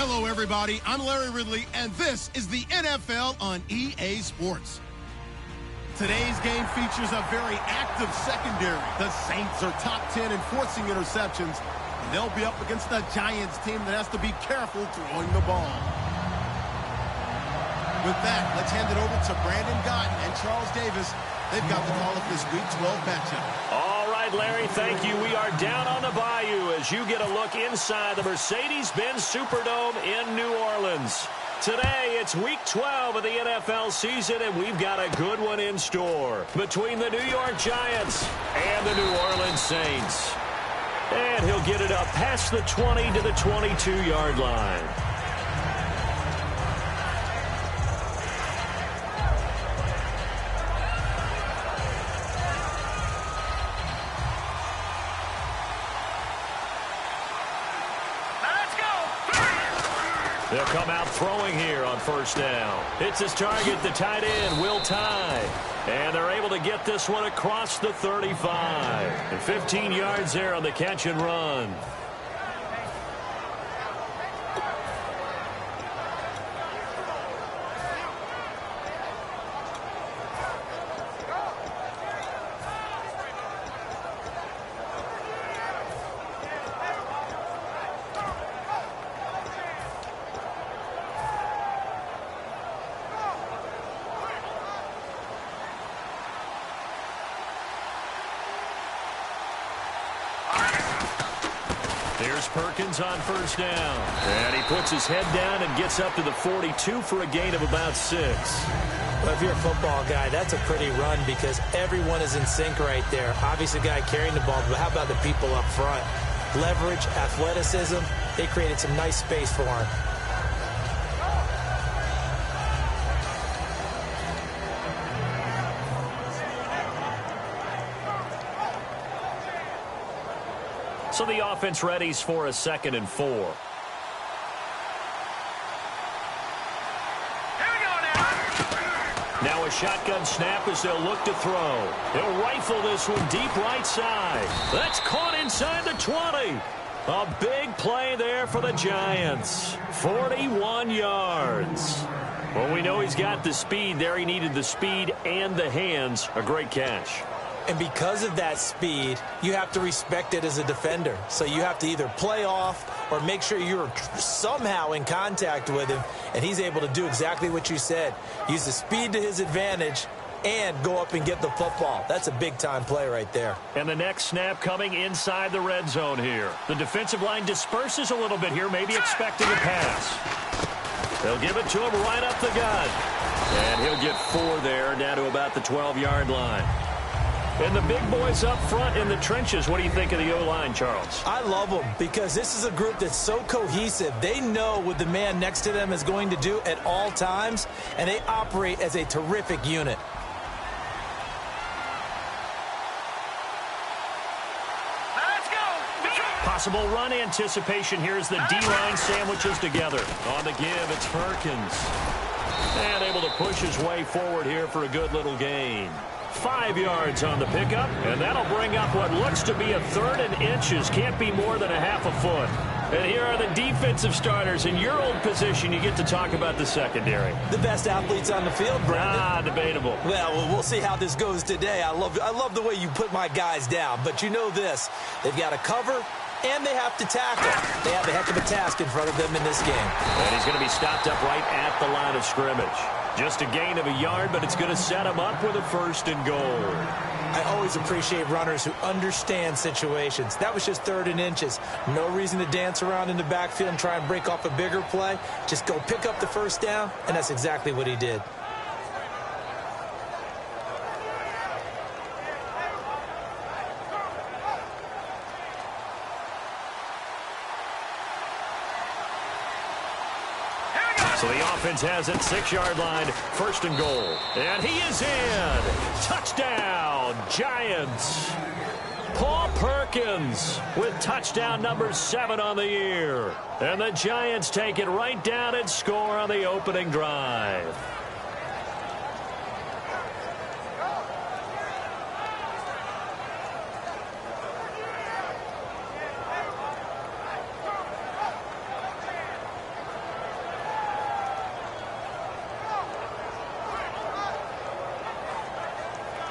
Hello, everybody. I'm Larry Ridley, and this is the NFL on EA Sports. Today's game features a very active secondary. The Saints are top 10 in forcing interceptions, and they'll be up against a Giants team that has to be careful throwing the ball. With that, let's hand it over to Brandon Gotton and Charles Davis. They've got the call of this Week 12 matchup. All right, Larry, thank you. We are down on the bayou as you get a look inside the Mercedes-Benz Superdome in New Orleans. Today, it's Week 12 of the NFL season, and we've got a good one in store between the New York Giants and the New Orleans Saints. And he'll get it up past the 20 to the 22-yard line. They'll come out throwing here on first down. It's his target, the tight end, Will Tye. And they're able to get this one across the 35. And 15 yards there on the catch and run. Here's Perkins on first down. And he puts his head down and gets up to the 42 for a gain of about 6. Well, if you're a football guy, that's a pretty run because everyone is in sync right there. Obviously, the guy carrying the ball, but how about the people up front? Leverage, athleticism, they created some nice space for him. So the offense readies for a 2nd and 4. Here we go now. Now a shotgun snap as they'll look to throw. They'll rifle this one deep right side. That's caught inside the 20. A big play there for the Giants. 41 yards. Well, we know he's got the speed there. He needed the speed and the hands. A great catch. And because of that speed, you have to respect it as a defender. So you have to either play off or make sure you're somehow in contact with him. And he's able to do exactly what you said. Use the speed to his advantage and go up and get the football. That's a big-time play right there. And the next snap coming inside the red zone here. The defensive line disperses a little bit here, maybe expecting a pass. They'll give it to him right up the gut. And he'll get 4 there, down to about the 12-yard line. And the big boys up front in the trenches. What do you think of the O-line, Charles? I love them because this is a group that's so cohesive. They know what the man next to them is going to do at all times, and they operate as a terrific unit. Let's go. Possible run anticipation here as the D-line sandwiches together. On the give, it's Perkins. And able to push his way forward here for a good little gain. 5 yards on the pickup, and that'll bring up what looks to be a 3rd and inches. Can't be more than a half a foot. And here are the defensive starters. In your old position, you get to talk about the secondary. The best athletes on the field, Brandon. Debatable. Well, we'll see how this goes today. I love the way you put my guys down, but you know this. They've got to cover, and they have to tackle. They have a heck of a task in front of them in this game. And he's going to be stopped up right at the line of scrimmage. Just a gain of a yard, but it's going to set him up with a 1st and goal. I always appreciate runners who understand situations. That was just 3rd and inches. No reason to dance around in the backfield and try and break off a bigger play. Just go pick up the 1st down, and that's exactly what he did. So the offense has it, 6-yard line, 1st and goal. And he is in. Touchdown, Giants. Paul Perkins with touchdown number 7 on the year. And the Giants take it right down and score on the opening drive.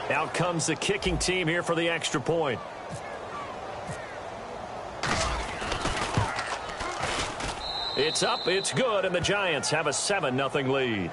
Out comes the kicking team here for the extra point. It's up, it's good, and the Giants have a 7-0 lead.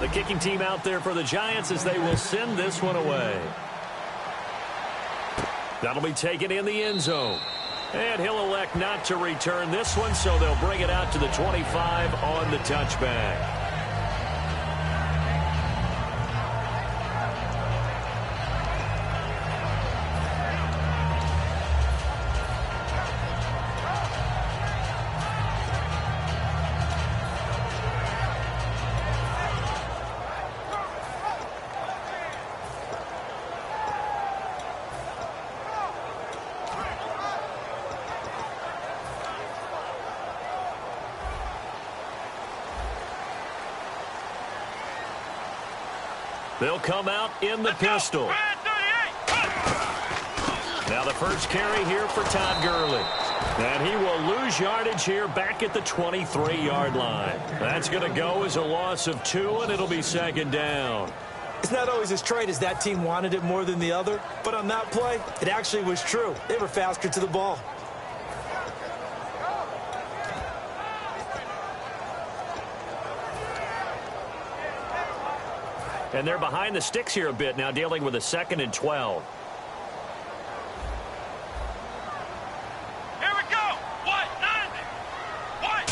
The kicking team out there for the Giants as they will send this one away. That'll be taken in the end zone. And he'll elect not to return this one, so they'll bring it out to the 25 on the touchback. They'll come out in the pistol. Now the first carry here for Todd Gurley. And he will lose yardage here back at the 23-yard line. That's going to go as a loss of 2, and it'll be second down. It's not always as straight as that team wanted it more than the other, but on that play, it actually was true. They were faster to the ball. And they're behind the sticks here a bit now, dealing with a 2nd and 12. Here we go. What? 90. What?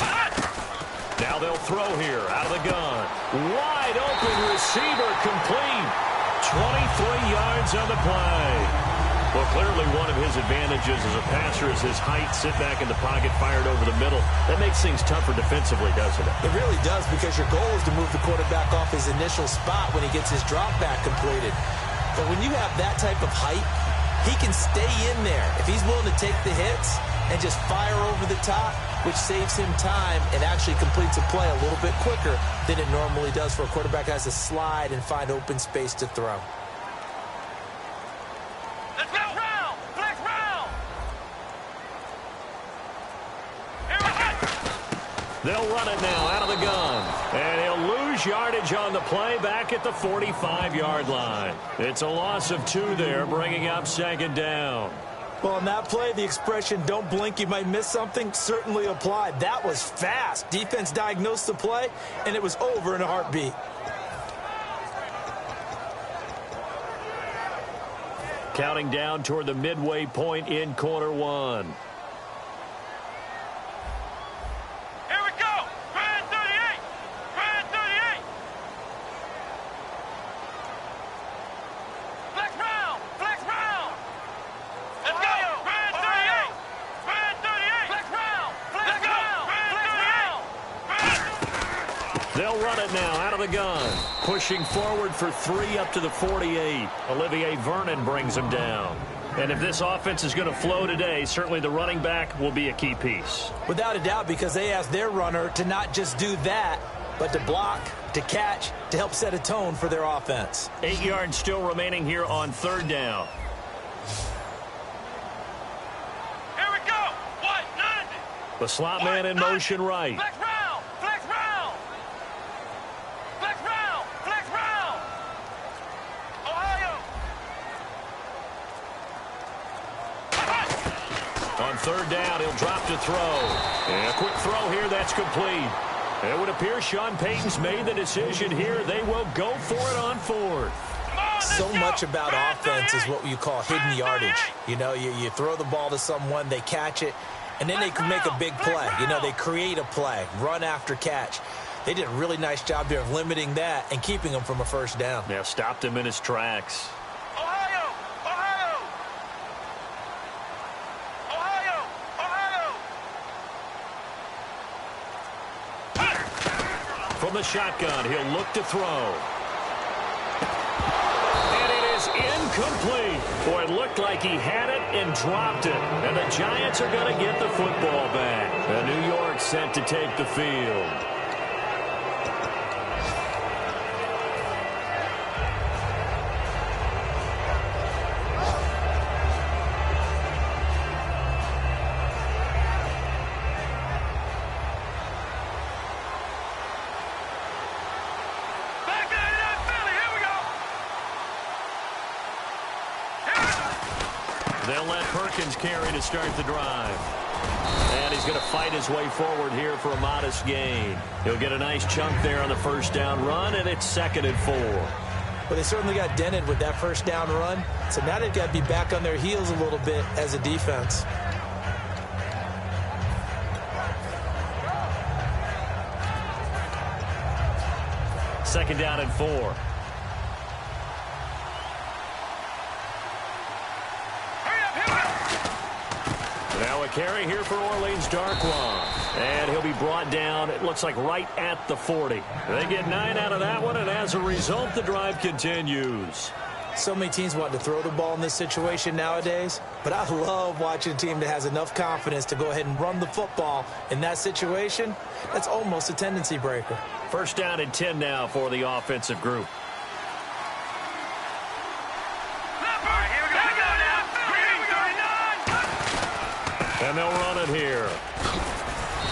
Now they'll throw here out of the gun. Wide open receiver complete. 23 yards on the play. Well, clearly one of his advantages as a passer is his height. Sit back in the pocket, fired over the middle. That makes things tougher defensively, doesn't it? It really does, because your goal is to move the quarterback off his initial spot when he gets his drop back completed. But when you have that type of height, he can stay in there if he's willing to take the hits and just fire over the top, which saves him time and actually completes a play a little bit quicker than it normally does for a quarterback who has to slide and find open space to throw. Let's go. Round. Flex round. Here we go. They'll run it now out of the gun. And he'll lose yardage on the play back at the 45-yard line. It's a loss of 2 there, bringing up second down. Well, on that play, the expression, don't blink, you might miss something, certainly applied. That was fast. Defense diagnosed the play, and it was over in a heartbeat. Counting down toward the midway point in quarter 1. Here we go. Grand 38. Grand 38. Flex round. Flex round. Let's go. Grand 38. Grand 38. Flex round. Flex round. Flex round. They'll run it now out of the gun. Pushing forward for 3 up to the 48. Olivier Vernon brings him down. And if this offense is going to flow today, certainly the running back will be a key piece. Without a doubt, because they asked their runner to not just do that, but to block, to catch, to help set a tone for their offense. 8 yards still remaining here on 3rd down. Here we go. What? 90. The slot man in motion right. Flex round. Flex round. Flex round. Flex round. Ohio. On 3rd down, he'll drop to throw. And a quick throw here, that's complete. It would appear Sean Payton's made the decision here. They will go for it on 4th. So much about offense is what you call hidden yardage. You know, you throw the ball to someone, they catch it, and then they can make a big play. You know, they create a play, run after catch. They did a really nice job there of limiting that and keeping him from a first down. Yeah, stopped him in his tracks. Ohio. Ohio. Ohio. Ohio. From the shotgun, he'll look to throw. And it is Incomplete. Boy, it looked like he had it and dropped it. And the Giants are going to get the football back. And New York set to take the field. They'll let Perkins carry to start the drive. And he's going to fight his way forward here for a modest gain. He'll get a nice chunk there on the first down run, and it's 2nd and 4. Well, they certainly got dented with that first down run. So now they've got to be back on their heels a little bit as a defense. Second down and 4. Now a carry here for Orleans, Darkwan. And he'll be brought down, it looks like right at the 40. They get 9 out of that one, and as a result, the drive continues. So many teams want to throw the ball in this situation nowadays, but I love watching a team that has enough confidence to go ahead and run the football in that situation. That's almost a tendency breaker. First down and 10 now for the offensive group. And they'll run it here.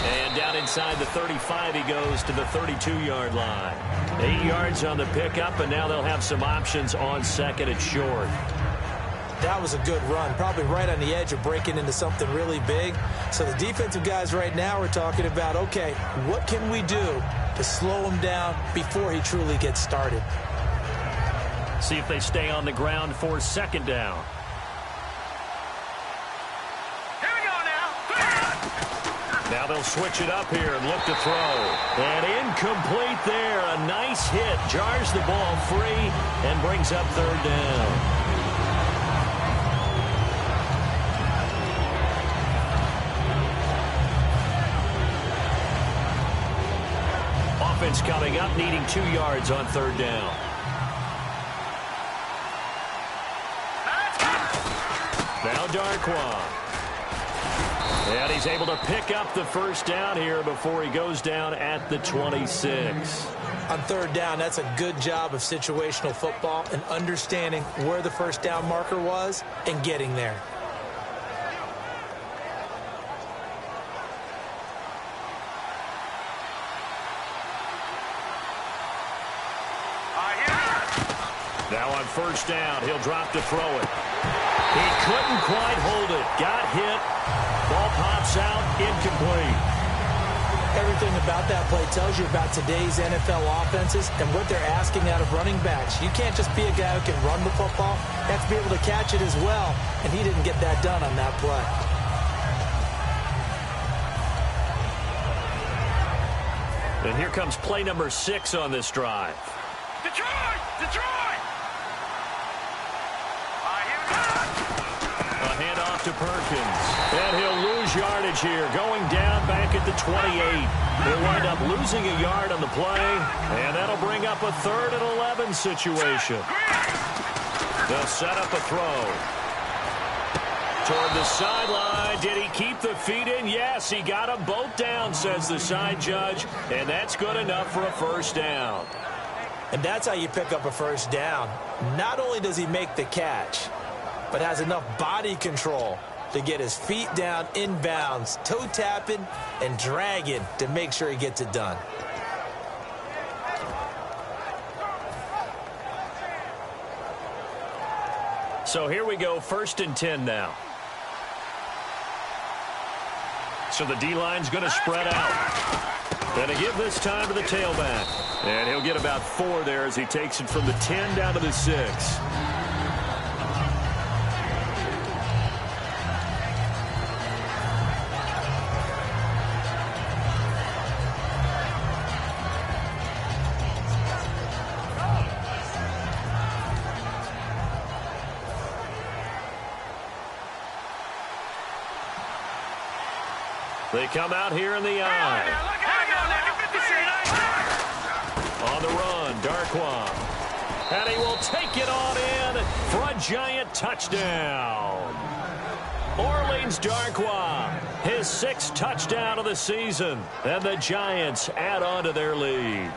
And down inside the 35, he goes to the 32-yard line. 8 yards on the pickup, and now they'll have some options on second and short. That was a good run, probably right on the edge of breaking into something really big. So the defensive guys right now are talking about, okay, what can we do to slow him down before he truly gets started? See if they stay on the ground for second down. Now they'll switch it up here and look to throw. And incomplete there. A nice hit. Jars the ball free and brings up third down. Offense coming up, needing 2 yards on third down. Now Darkwan. And he's able to pick up the first down here before he goes down at the 26. On third down, that's a good job of situational football and understanding where the first down marker was and getting there. Now on first down, he'll drop to throw it. He couldn't quite hold it. Got hit. Ball pops out, incomplete. Everything about that play tells you about today's NFL offenses and what they're asking out of running backs. You can't just be a guy who can run the football. You have to be able to catch it as well, and he didn't get that done on that play. And here comes play number 6 on this drive. Detroit! Detroit! A handoff to Perkins. And he'll lose yardage here. Going down back at the 28. He'll wind up losing a yard on the play. And that'll bring up a 3rd and 11 situation. They'll set up a throw. Toward the sideline. Did he keep the feet in? Yes, he got them both down, says the side judge. And that's good enough for a first down. And that's how you pick up a first down. Not only does he make the catch, but has enough body control to get his feet down inbounds, toe tapping and dragging to make sure he gets it done. So here we go, 1st and 10 now. So the D-line's going to spread out. And to give this time to the tailback. And he'll get about 4 there as he takes it from the 10 down to the 6. They come out here in the eye. On the run, Darkwan. And he will take it on in for a giant touchdown. Orleans Darkwa, his 6th touchdown of the season. And the Giants add on to their lead.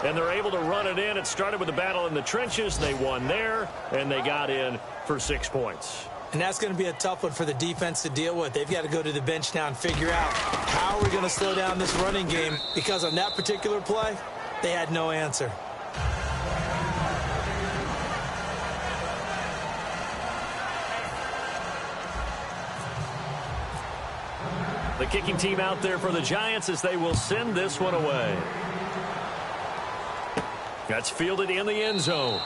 And they're able to run it in. It started with a battle in the trenches. They won there, and they got in for 6 points. And that's going to be a tough one for the defense to deal with. They've got to go to the bench now and figure out how are we going to slow down this running game, because on that particular play, they had no answer. The kicking team out there for the Giants as they will send this one away. That's fielded in the end zone.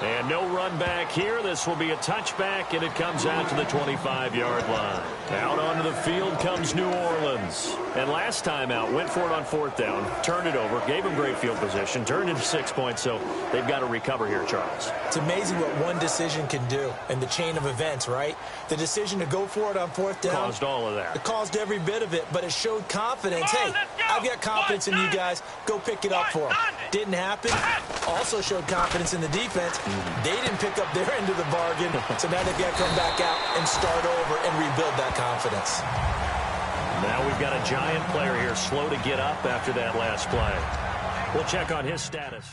And no run back here. This will be a touchback, and it comes out to the 25-yard line. Out onto the field comes New Orleans. And last time out, went for it on 4th down, turned it over, gave them great field position, turned into 6 points, so they've got to recover here, Charles. It's amazing what one decision can do in the chain of events, right? The decision to go for it on 4th down caused all of that. It caused every bit of it, but it showed confidence. Hey, I've got confidence in you guys. Go pick it up for them. Didn't happen. Also showed confidence in the defense. They didn't pick up their end of the bargain, so now they've got to come back out and start over and rebuild that confidence. Now we've got a Giant player here slow to get up after that last play. We'll check on his status.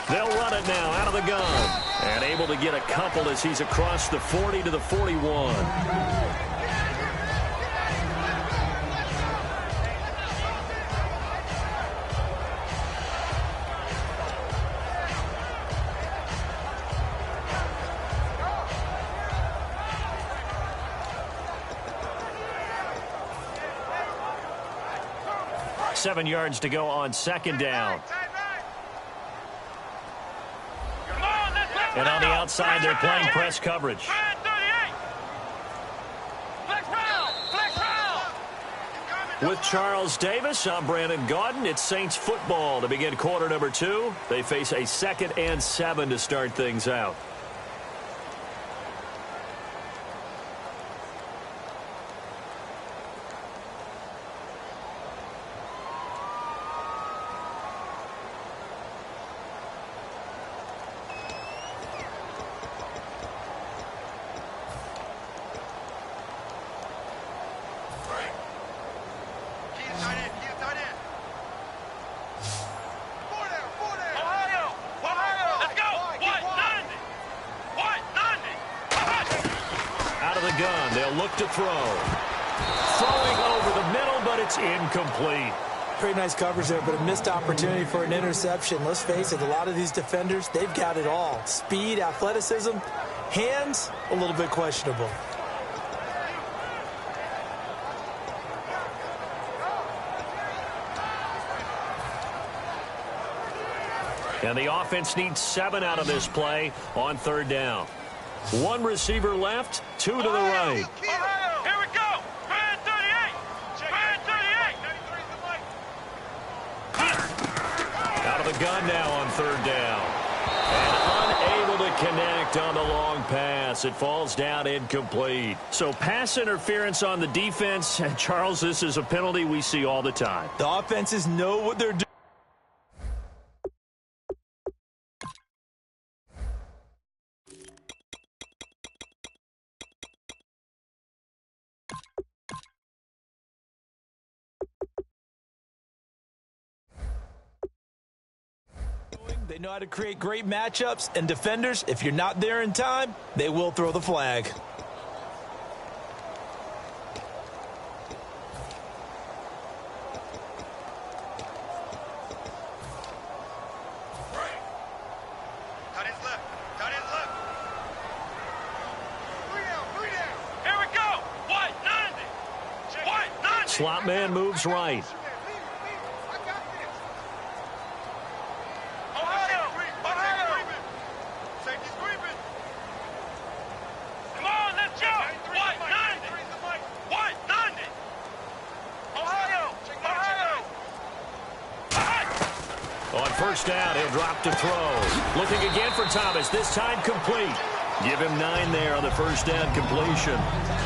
They'll run it now out of the gun. And able to get a couple as he's across the 40 to the 41. Seven yards to go on 2nd down. And on the outside, they're playing press coverage. With Charles Davis, I'm Brandon Gaudin. It's Saints football to begin quarter number 2. They face a 2nd and 7 to start things out. Gun. They'll look to throw. Throwing over the middle, but it's incomplete. Pretty nice coverage there, but a missed opportunity for an interception. Let's face it, a lot of these defenders, they've got it all. Speed, athleticism, hands, a little bit questionable. And the offense needs 7 out of this play on 3rd down. One receiver left, 2 to the right. Here we go. Brand 38. Brand 38. Out of the gun now on 3rd down. And unable to connect on the long pass. It falls down incomplete. So pass interference on the defense. And Charles, this is a penalty we see all the time. The offenses know what they're doing. They know how to create great matchups, and defenders, if you're not there in time, they will throw the flag. Slot man moves right. On first down, he'll drop to throw. Looking again for Thomas, this time complete. Give him 9 there on the first down completion.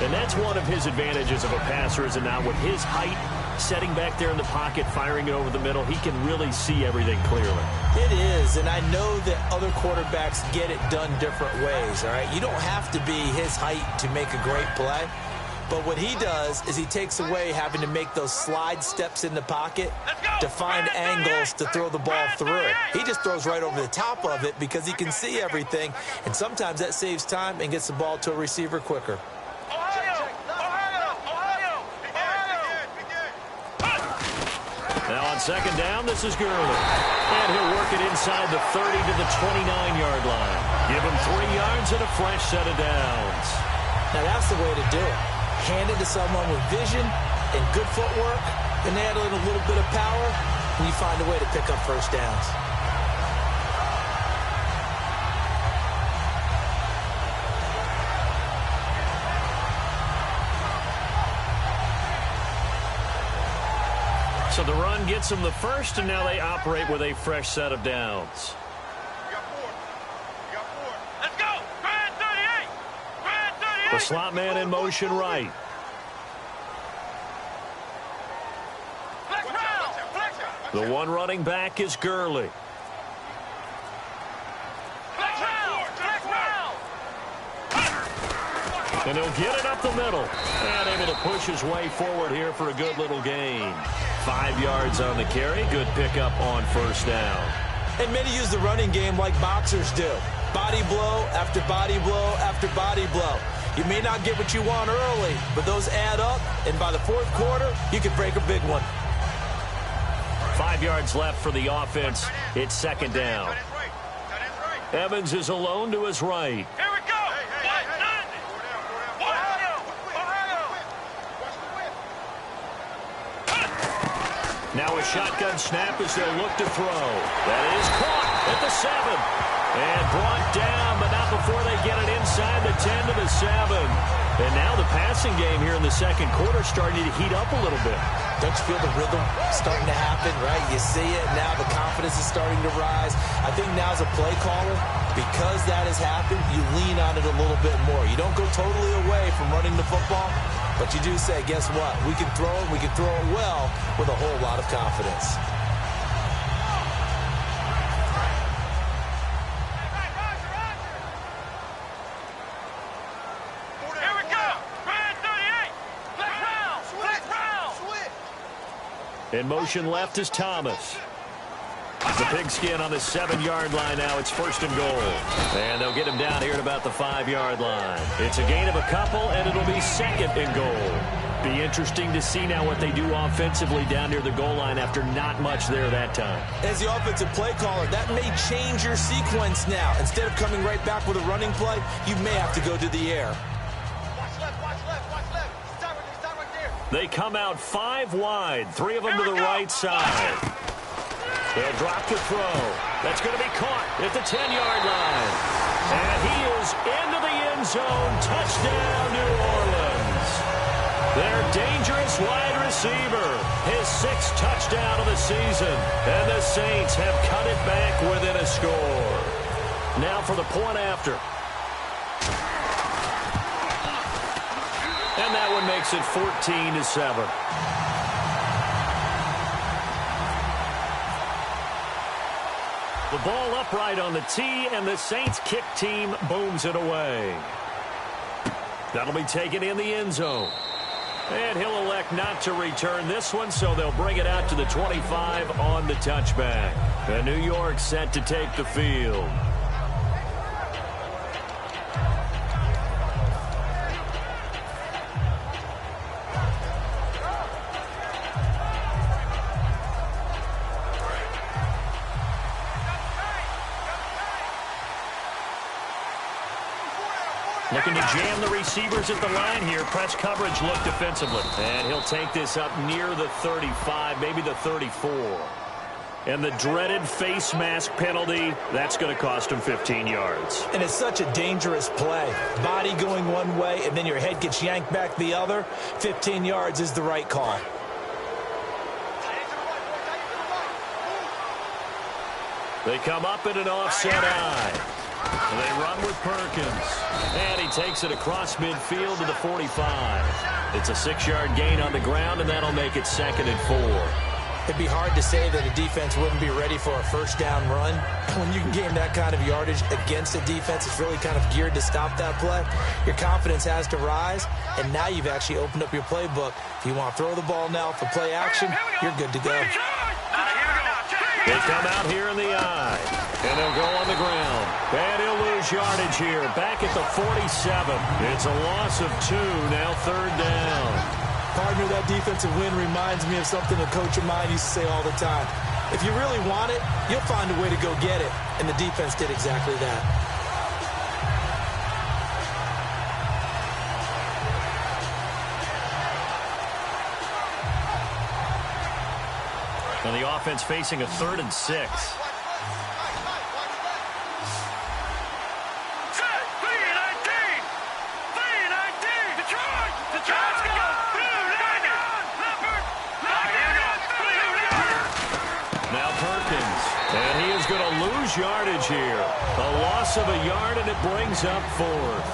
And that's one of his advantages of a passer, is it not? With his height, setting back there in the pocket, firing it over the middle, he can really see everything clearly. It is, and I know that other quarterbacks get it done different ways, all right? You don't have to be his height to make a great play. But what he does is he takes away having to make those slide steps in the pocket to find angles to throw the ball through. He just throws right over the top of it because he can see everything, and sometimes that saves time and gets the ball to a receiver quicker. Now on second down, this is Gurley. And he'll work it inside the 30 to the 29-yard line. Give him 3 yards and a fresh set of downs. Now that's the way to do it. Hand it to someone with vision and good footwork, and add in a little bit of power, and you find a way to pick up first downs. So the run gets them the first, and now they operate with a fresh set of downs. The slot man in motion right. The one running back is Gurley. And he'll get it up the middle. And able to push his way forward here for a good little gain. 5 yards on the carry. Good pickup on first down. And many use the running game like boxers do. Body blow after body blow after body blow. You may not get what you want early, but those add up, and by the fourth quarter, you can break a big one. 5 yards left for the offense. It's second down. Evans is alone to his right. Here we go. Now a shotgun snap as they'll look to throw. That is caught at the 7. And brought down, but not before they get it inside the 10 to the 7. And now the passing game here in the second quarter starting to heat up a little bit. Don't you feel the rhythm starting to happen, right? You see it now. The confidence is starting to rise. I think now as a play caller, because that has happened, you lean on it a little bit more. You don't go totally away from running the football, but you do say, guess what? We can throw it. We can throw it well with a whole lot of confidence. In motion left is Thomas. The pigskin on the 7-yard line now. It's first and goal. And they'll get him down here at about the 5-yard line. It's a gain of a couple, and it'll be second and goal. Be interesting to see now what they do offensively down near the goal line after not much there that time. As the offensive play caller, that may change your sequence now. Instead of coming right back with a running play, you may have to go to the air. They come out 5 wide, 3 of them to the right side. They'll drop to throw. That's going to be caught at the 10-yard line. And he is into the end zone. Touchdown, New Orleans. Their dangerous wide receiver, his 6th touchdown of the season. And the Saints have cut it back within a score. Now for the point after. And that one makes it 14-7. The ball upright on the tee, and the Saints kick team booms it away. That'll be taken in the end zone. And he'll elect not to return this one, so they'll bring it out to the 25 on the touchback. And New York set to take the field. Looking to jam the receivers at the line here. Press coverage look defensively. And he'll take this up near the 35, maybe the 34. And the dreaded face mask penalty, that's going to cost him 15 yards. And it's such a dangerous play. Body going one way, and then your head gets yanked back the other. 15 yards is the right call. They come up in an offset eye. And they run with Perkins. And he takes it across midfield to the 45. It's a 6-yard gain on the ground, and that'll make it 2nd and 4. It'd be hard to say that a defense wouldn't be ready for a first down run. When you can gain that kind of yardage against a defense, it's really kind of geared to stop that play. Your confidence has to rise, and now you've actually opened up your playbook. If you want to throw the ball now for play action, you're good to go. They come out here in the eye, and they'll go on the ground. And he'll lose yardage here, back at the 47. It's a loss of 2, now 3rd down. Partner, that defensive win reminds me of something a coach of mine used to say all the time. If you really want it, you'll find a way to go get it. And the defense did exactly that. And the offense facing a 3rd and 6. Yardage here. A loss of a yard, and it brings up 4th.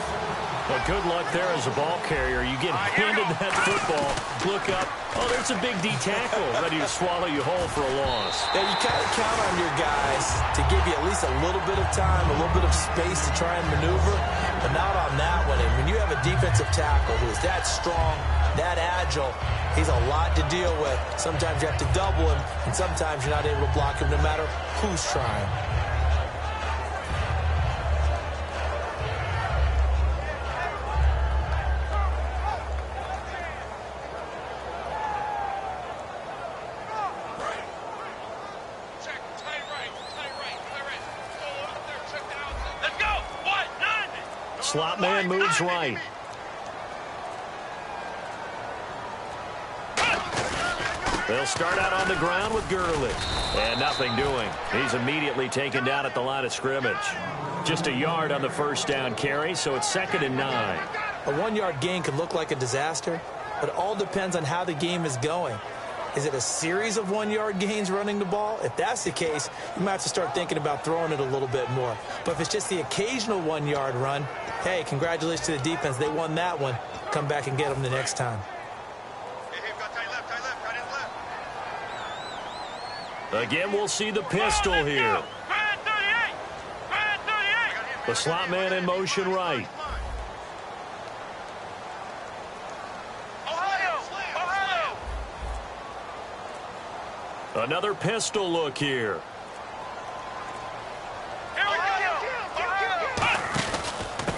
But good luck there as a ball carrier. You get handed that football, look up, oh, there's a big D tackle ready to swallow you whole for a loss. Yeah, you kind of count on your guys to give you at least a little bit of time, a little bit of space to try and maneuver, but not on that one. And when you have a defensive tackle who is that strong, that agile, he's a lot to deal with. Sometimes you have to double him, and sometimes you're not able to block him no matter who's trying. Slot man moves right. They'll start out on the ground with Gurley. And nothing doing. He's immediately taken down at the line of scrimmage. Just a yard on the first down carry, so it's 2nd and 9. A 1-yard gain could look like a disaster, but it all depends on how the game is going. Is it a series of 1-yard gains running the ball? If that's the case, you might have to start thinking about throwing it a little bit more. But if it's just the occasional 1-yard run, hey, congratulations to the defense. They won that one. Come back and get them the next time. Again, we'll see the pistol here. The slot man in motion right. Another pistol look here.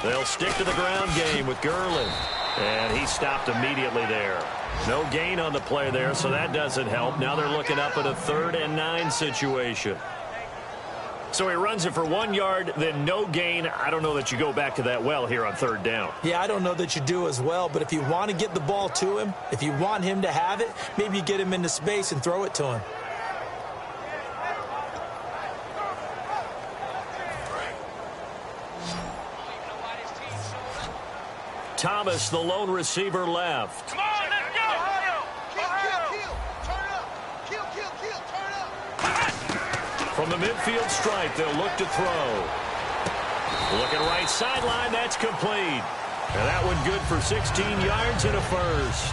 They'll stick to the ground game with Gurley. And he stopped immediately there. No gain on the play there, so that doesn't help. Now they're looking up at a 3rd and 9 situation. So he runs it for 1 yard, then no gain. I don't know that you go back to that well here on 3rd down. Yeah, I don't know that you do as well, but if you want to get the ball to him, if you want him to have it, maybe you get him into space and throw it to him. Thomas, the lone receiver, left. Come on, let's go! Kill, turn up! Kill, turn up! From the midfield stripe, they'll look to throw. Looking right sideline, that's complete. And that one good for 16 yards and a first.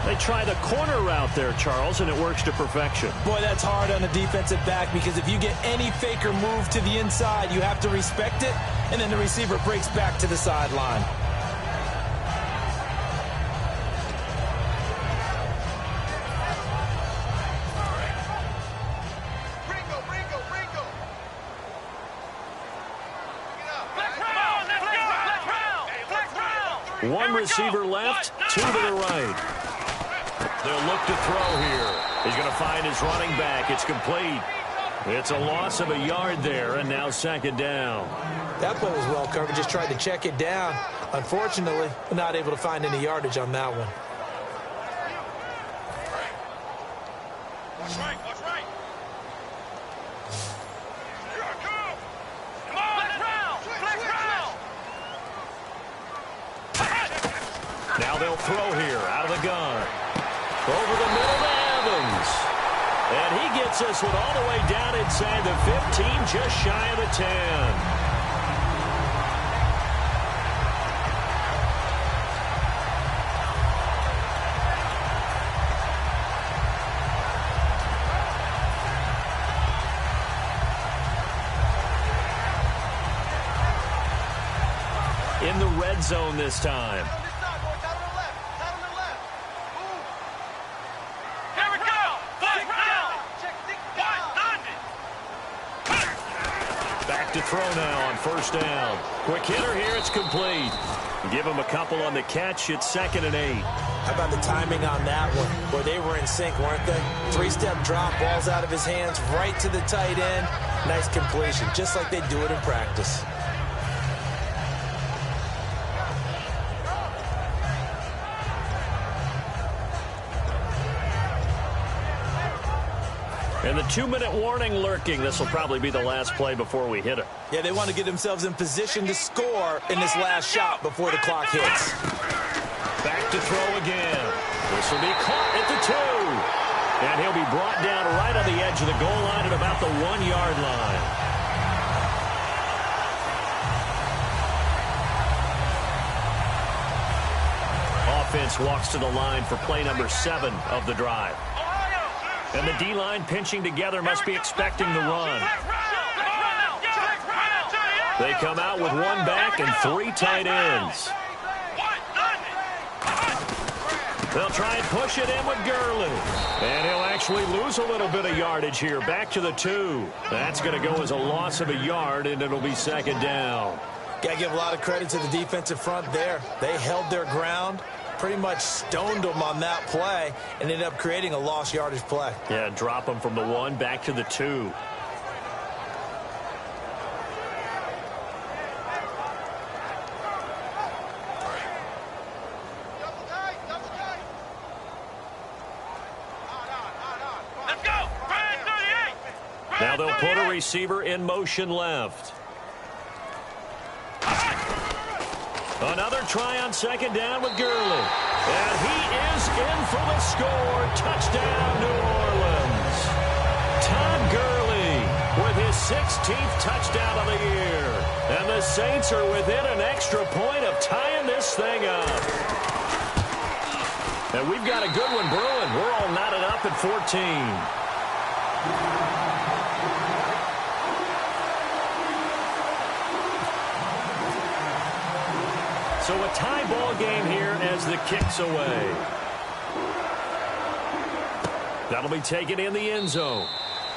They try the corner route there, Charles, and it works to perfection. Boy, that's hard on a defensive back because if you get any fake or move to the inside, you have to respect it, and then the receiver breaks back to the sideline. One receiver left, 2 to the right. They'll look to throw here. He's going to find his running back. It's complete. It's a loss of a yard there, and now second down. That play was well covered. Just tried to check it down. Unfortunately, not able to find any yardage on that one. Watch right, watch right. Come on, flex round, flex round. Now they'll throw here out of the gun. Over the middle to Evans. And he gets this one all the way down inside the 15, just shy of the 10. In the red zone this time. Here we go. Flex round. Back to throw now on first down. Quick hitter here, it's complete. Give him a couple on the catch, it's 2nd and 8. How about the timing on that one? Boy, they were in sync, weren't they? 3-step drop, balls out of his hands, right to the tight end. Nice completion, just like they do it in practice. And the 2-minute warning lurking. This will probably be the last play before we hit it. Yeah, they want to get themselves in position to score in this last shot before the clock hits. Back to throw again. This will be caught at the 2. And he'll be brought down right on the edge of the goal line at about the 1-yard line. Offense walks to the line for play number 7 of the drive. And the D-line pinching together must be expecting the run. They come out with 1 back and 3 tight ends. They'll try and push it in with Gurley. And he'll actually lose a little bit of yardage here. Back to the 2. That's going to go as a loss of a yard, and it'll be 2nd down. Got to give a lot of credit to the defensive front there. They held their ground. Pretty much stoned them on that play and ended up creating a lost yardage play. Yeah, drop them from the 1 back to the 2. Let's go. Brand 38. Now they'll put a receiver in motion left. Another try on 2nd down with Gurley. And he is in for the score. Touchdown, New Orleans. Todd Gurley with his 16th touchdown of the year. And the Saints are within an extra point of tying this thing up. And we've got a good one brewing. We're all knotted up at 14. So a tie ball game here as the kick's away. That'll be taken in the end zone.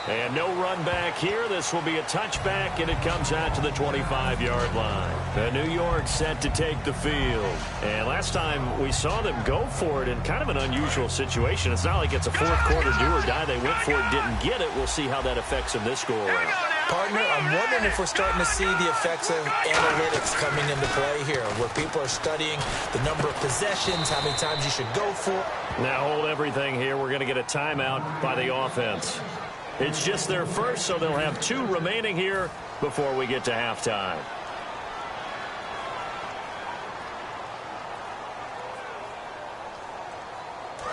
And no run back here. This will be a touchback, and it comes out to the 25-yard line. And New York set to take the field. And last time we saw them go for it in kind of an unusual situation. It's not like it's a fourth quarter do or die. They went for it, didn't get it. We'll see how that affects them this go-around. Partner, I'm wondering if we're starting to see the effects of analytics coming into play here, where people are studying the number of possessions, how many times you should go for. Now hold everything here. We're going to get a timeout by the offense. It's just their first, so they'll have 2 remaining here before we get to halftime.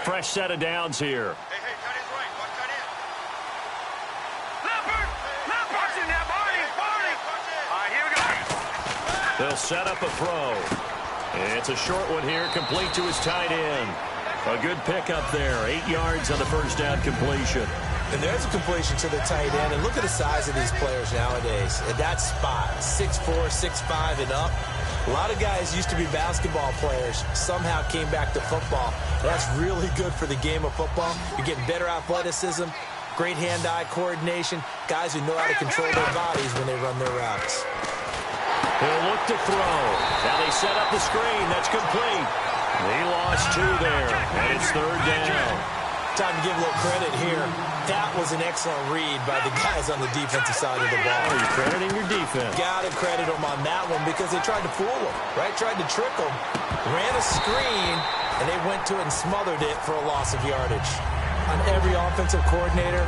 Fresh set of downs here. Hey, tight end's right. Watch tight end. Leopard! Watch it now, Barney! All right, here we go. They'll set up a throw. It's a short one here, complete to his tight end. A good pickup there. 8 yards on the first down completion. And there's a completion to the tight end. And look at the size of these players nowadays. At that spot, 6'4", 6'5", and up. A lot of guys used to be basketball players, somehow came back to football. That's really good for the game of football. You're getting better athleticism, great hand-eye coordination, guys who know how to control their bodies when they run their routes. He'll look to throw. Now they set up the screen. That's complete. He lost 2 there, and it's 3rd down. time to give a little credit here. That was an excellent read by the guys on the defensive side of the ball. Oh, you're crediting your defense. Got to credit them on that one because they tried to fool them, right? Tried to trick them, ran a screen, and they went to it and smothered it for a loss of yardage. On every offensive coordinator,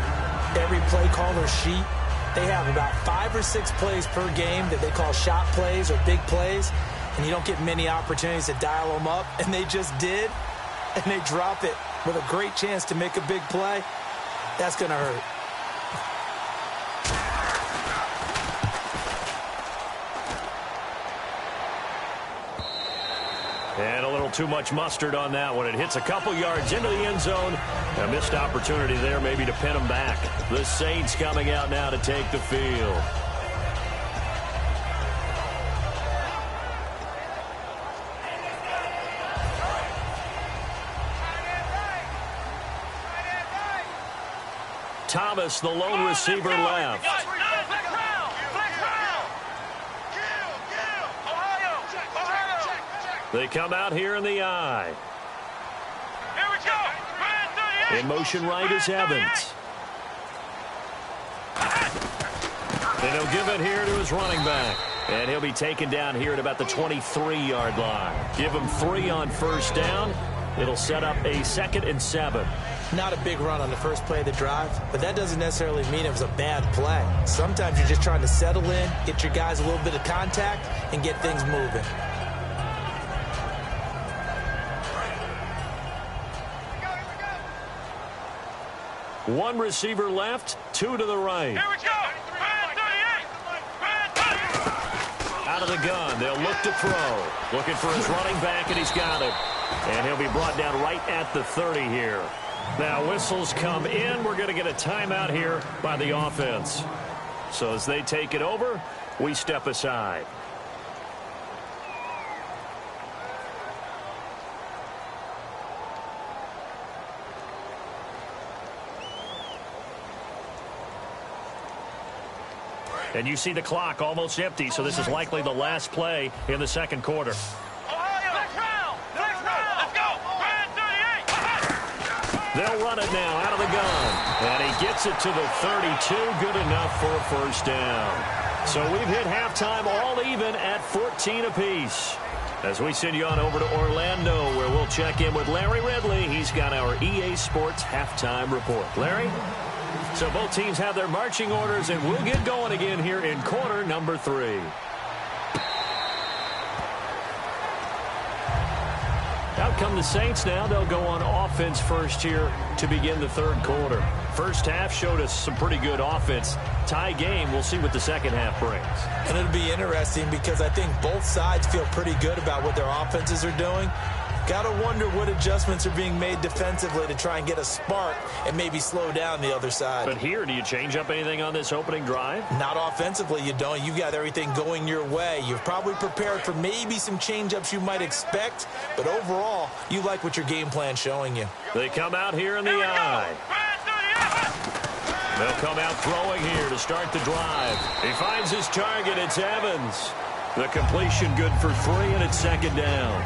every play caller sheet, they have about 5 or 6 plays per game that they call shot plays or big plays, and you don't get many opportunities to dial them up, and they just did, and they drop it with a great chance to make a big play. That's going to hurt. And a little too much mustard on that one. It hits a couple yards into the end zone. A missed opportunity there maybe to pin them back. The Saints coming out now to take the field. Thomas, the lone receiver, left. They come out here in the eye. Here we go. In motion right is Evans. And he'll give it here to his running back. And he'll be taken down here at about the 23-yard line. Give him 3 on first down. It'll set up a 2nd and 7. Not a big run on the first play of the drive, but that doesn't necessarily mean it was a bad play. Sometimes you're just trying to settle in, get your guys a little bit of contact, and get things moving. One receiver left, 2 to the right. Here we go. Out of the gun, they'll look to throw. Looking for his running back, and he's got it. And he'll be brought down right at the 30 here. Now whistles come in. We're going to get a timeout here by the offense. So as they take it over, we step aside. And you see the clock almost empty, so this is likely the last play in the second quarter. They'll run it now out of the gun. And he gets it to the 32. Good enough for a first down. So we've hit halftime all even at 14 apiece. As we send you on over to Orlando, where we'll check in with Larry Ridley. He's got our EA Sports halftime report. Larry? So both teams have their marching orders, and we'll get going again here in quarter number 3. Out come the Saints now. They'll go on offense first here to begin the third quarter. First half showed us some pretty good offense. Tie game. We'll see what the second half brings. And it'll be interesting because I think both sides feel pretty good about what their offenses are doing. Got to wonder what adjustments are being made defensively to try and get a spark and maybe slow down the other side. But here, do you change up anything on this opening drive? Not offensively, you don't. You've got everything going your way. You've probably prepared for maybe some change-ups you might expect, but overall, you like what your game plan's showing you. They come out here in the eye. They'll come out throwing here to start the drive. He finds his target. It's Evans. The completion good for 3, and it's second down.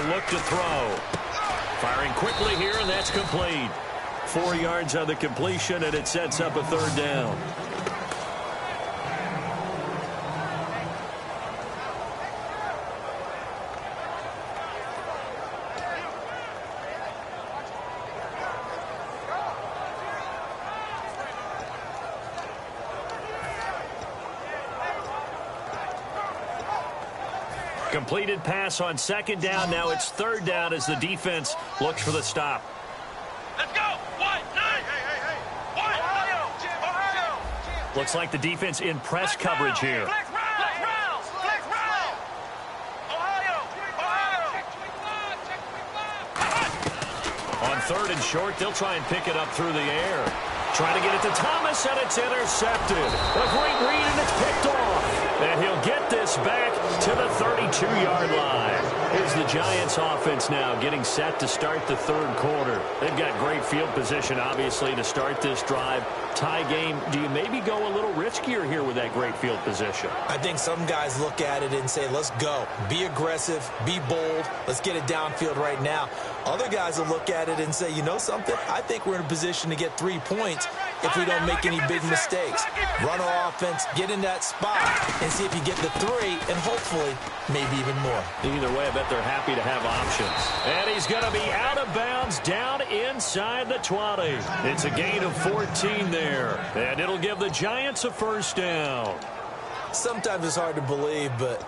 Look to throw. Firing quickly here, and that's complete. 4 yards on the completion, and it sets up a third down. Completed pass on second down. Now it's third down as the defense looks for the stop. Let's go. White, nine. Hey. White. Ohio. Looks like the defense in press coverage here. Flex round. Ohio. On third and short, they'll try and pick it up through the air. Trying to get it to Thomas, and it's intercepted. A great read, and it's picked off. And he'll get this back to the 32-yard line. Here's the Giants offense now getting set to start the third quarter. They've got great field position, obviously, to start this drive. Tie game, do you maybe go a little riskier here with that great field position? I think some guys look at it and say, let's go. Be aggressive. Be bold. Let's get it downfield right now. Other guys will look at it and say, you know something? I think we're in a position to get 3 points if we don't make any big mistakes. Run our offense, get in that spot, and see if you get the 3, and hopefully maybe even more. Either way, I bet they're happy to have options. And he's going to be out of bounds down inside the 20. It's a gain of 14 there. And it'll give the Giants a first down. Sometimes it's hard to believe, but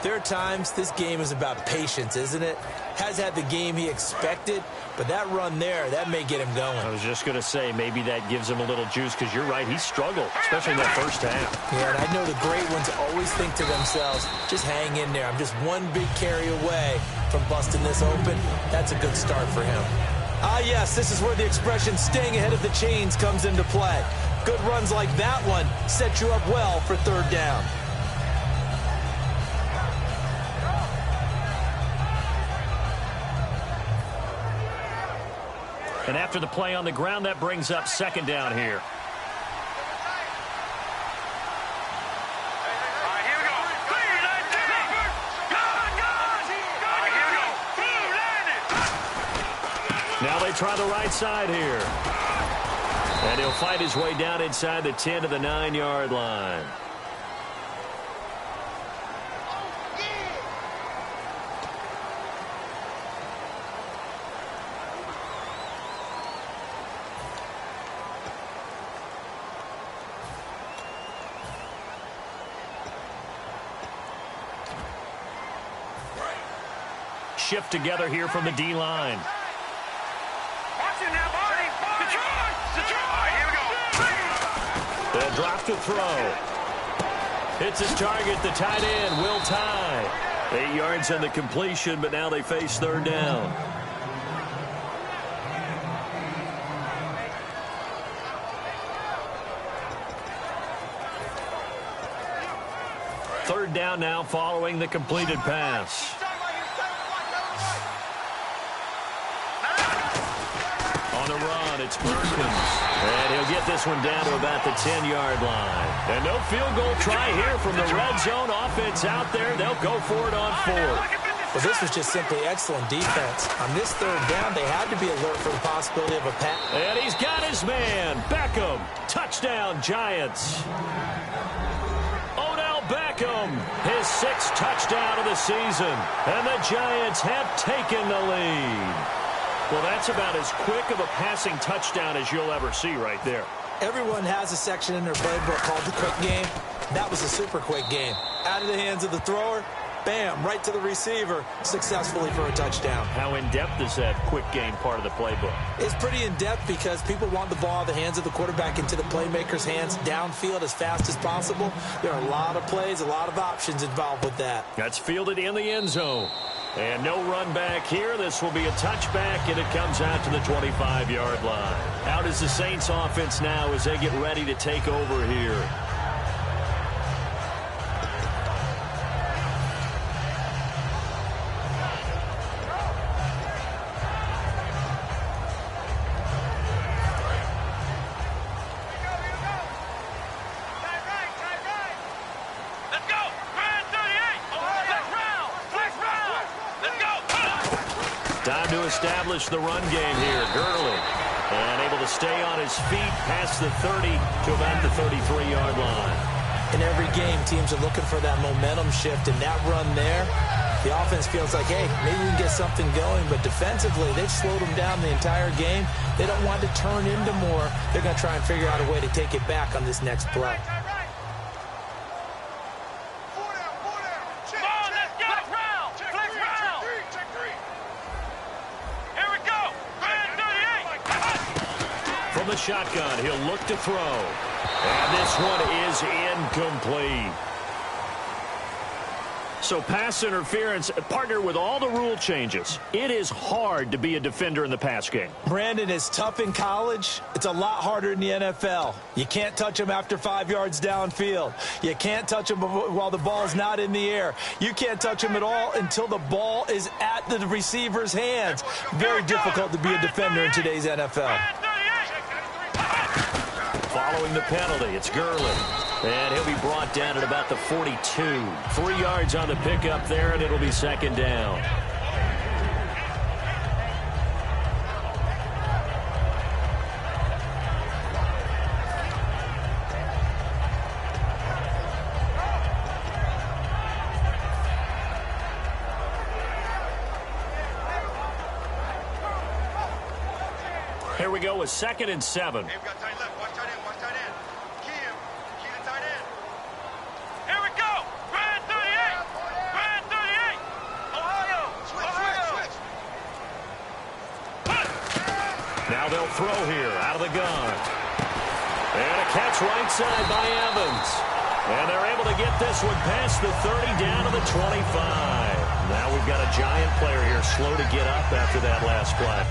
there are times this game is about patience, isn't it? Has had the game he expected, but that run there, that may get him going. I was just going to say, maybe that gives him a little juice, because you're right, he struggled, especially in that first half. Yeah, and I know the great ones always think to themselves, just hang in there. I'm just one big carry away from busting this open. That's a good start for him. Ah, yes, this is where the expression staying ahead of the chains comes into play. Good runs like that one set you up well for third down. And after the play on the ground, that brings up second down here. Now they try the right side here. And he'll fight his way down inside the 10 to the 9-yard line. Shift together here from the D-line. They'll drop to throw. Hits his target, the tight end, Will Tye. 8 yards on the completion, but now they face third down. Third down now following the completed pass. On the run, it's Perkins. And he'll get this one down to about the 10-yard line. And no field goal try here from the red zone. Offense out there. They'll go for it on fourth. Well, this was just simply excellent defense. On this third down, they had to be alert for the possibility of a pass. And he's got his man. Beckham. Touchdown, Giants. Odell Beckham, his 6th touchdown of the season. And the Giants have taken the lead. Well, that's about as quick of a passing touchdown as you'll ever see right there. Everyone has a section in their playbook called the quick game. That was a super quick game. Out of the hands of the thrower, bam, right to the receiver, successfully for a touchdown. How in-depth is that quick game part of the playbook? It's pretty in-depth because people want the ball in the hands of the quarterback into the playmaker's hands downfield as fast as possible. There are a lot of plays, a lot of options involved with that. That's fielded in the end zone. And no run back here. This will be a touchback, and it comes out to the 25-yard line. Out is the Saints offense now as they get ready to take over here. Time to establish the run game here. Gurley, and able to stay on his feet past the 30 to about the 33-yard line. In every game, teams are looking for that momentum shift, and that run there, the offense feels like, hey, maybe we can get something going, but defensively, they've slowed them down the entire game. They don't want to turn into more. They're going to try and figure out a way to take it back on this next play. Come on, let's go. shotgun. He'll look to throw. And this one is incomplete. So pass interference, partnered with all the rule changes, it is hard to be a defender in the pass game. Brandon, is tough in college. It's a lot harder in the NFL. You can't touch him after 5 yards downfield. You can't touch him while the ball's not in the air. You can't touch him at all until the ball is at the receiver's hands. Very difficult to be a defender in today's NFL. Following the penalty, it's Gurley. And he'll be brought down at about the 42. 3 yards on the pickup there, and it'll be second down. Here we go with 2nd and 7. Hey, we got tight left. Watch tight end. Watch tight end. Key him. Key the tight end. Here we go. Brand 38. Brand 38. Ohio. Switch. Now they'll throw here out of the gun. And a catch right side by Evans. And they're able to get this one past the 30 down to the 25. Now we've got a giant player here slow to get up after that last play.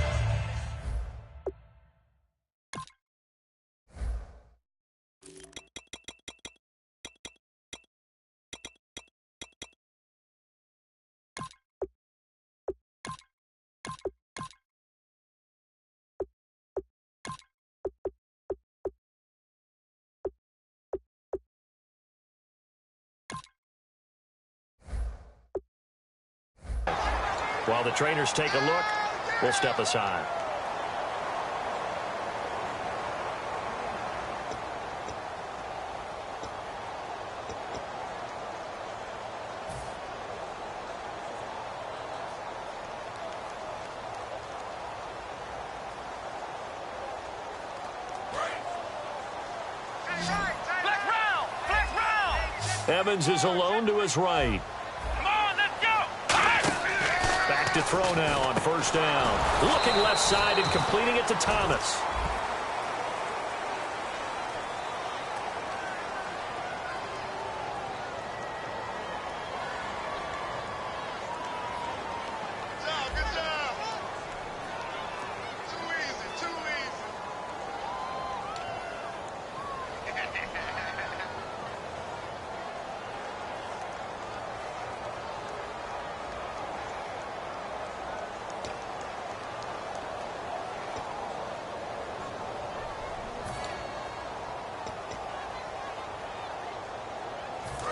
While the trainers take a look, we'll step aside. Flex round. Evans is alone to his right. Come on, let's go. Back to throw now on 1st down. Looking left side and completing it to Thomas. Good job. Too easy.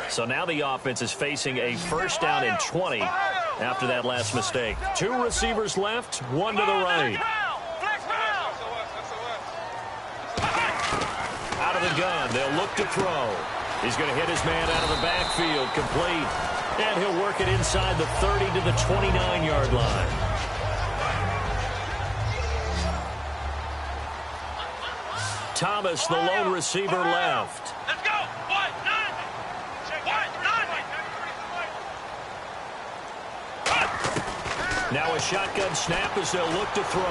So now the offense is facing a 1st down and 20 after that last mistake. 2 receivers left, 1 to the right. Out of the gun, they'll look to throw. He's going to hit his man out of the backfield, complete. And he'll work it inside the 30 to the 29-yard line. Thomas, the lone receiver, left. Let's go. Now a shotgun snap as they'll look to throw.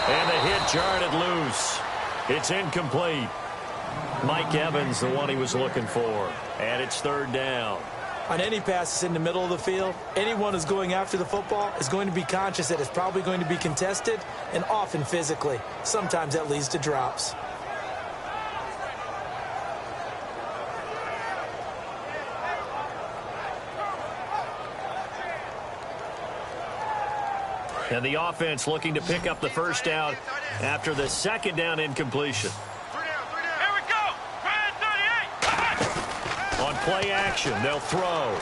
And the hit jarred it loose. It's incomplete. Mike Evans, the one he was looking for. And it's 3rd down. On any passes in the middle of the field, anyone who's going after the football is going to be conscious that it's probably going to be contested and often physically. Sometimes that leads to drops. And the offense looking to pick up the 1st down after the 2nd down incompletion. Here we go. Brand 38. On play action, they'll throw.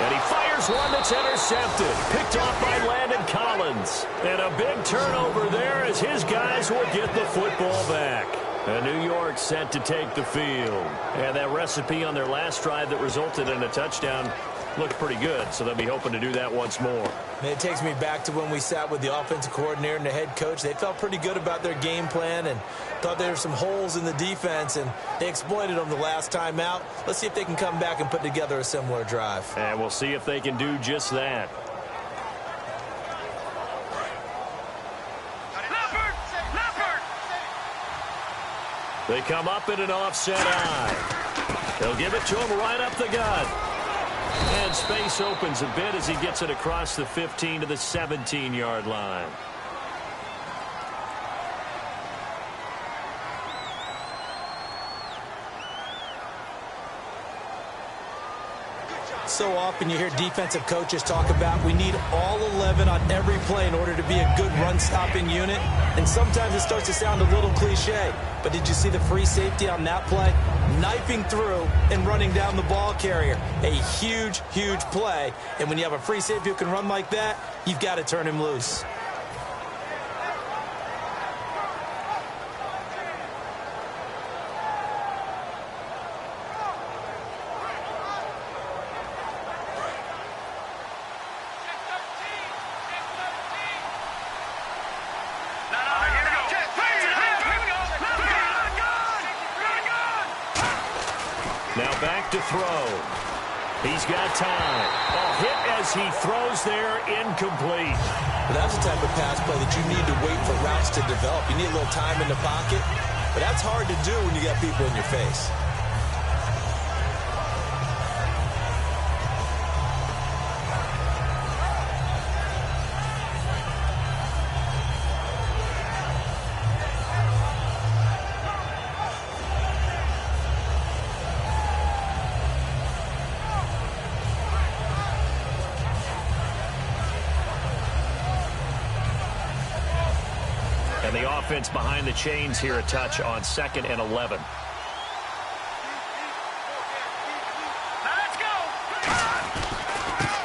And he fires one that's intercepted. Picked off by Landon Collins. And a big turnover there as his guys will get the football back. And New York set to take the field. And that recipe on their last drive that resulted in a touchdown looked pretty good, so they'll be hoping to do that once more. And it takes me back to when we sat with the offensive coordinator and the head coach. They felt pretty good about their game plan and thought there were some holes in the defense, and they exploited them the last time out. Let's see if they can come back and put together a similar drive. And we'll see if they can do just that. Leopard. They come up in an offset eye. They'll give it to him right up the gut. And space opens a bit as he gets it across the 15 to the 17-yard line. So often you hear defensive coaches talk about we need all 11 on every play in order to be a good run-stopping unit. And sometimes it starts to sound a little cliche. But did you see the free safety on that play? Knifing through and running down the ball carrier. A huge, huge play. And when you have a free safety who can run like that, you've got to turn him loose. Now back to throw. He's got time. A hit as he throws there, incomplete. But that's the type of pass play that you need to wait for routes to develop. You need a little time in the pocket, but that's hard to do when you got people in your face. And the offense behind the chains here, a touch on 2nd and 11. Let's go.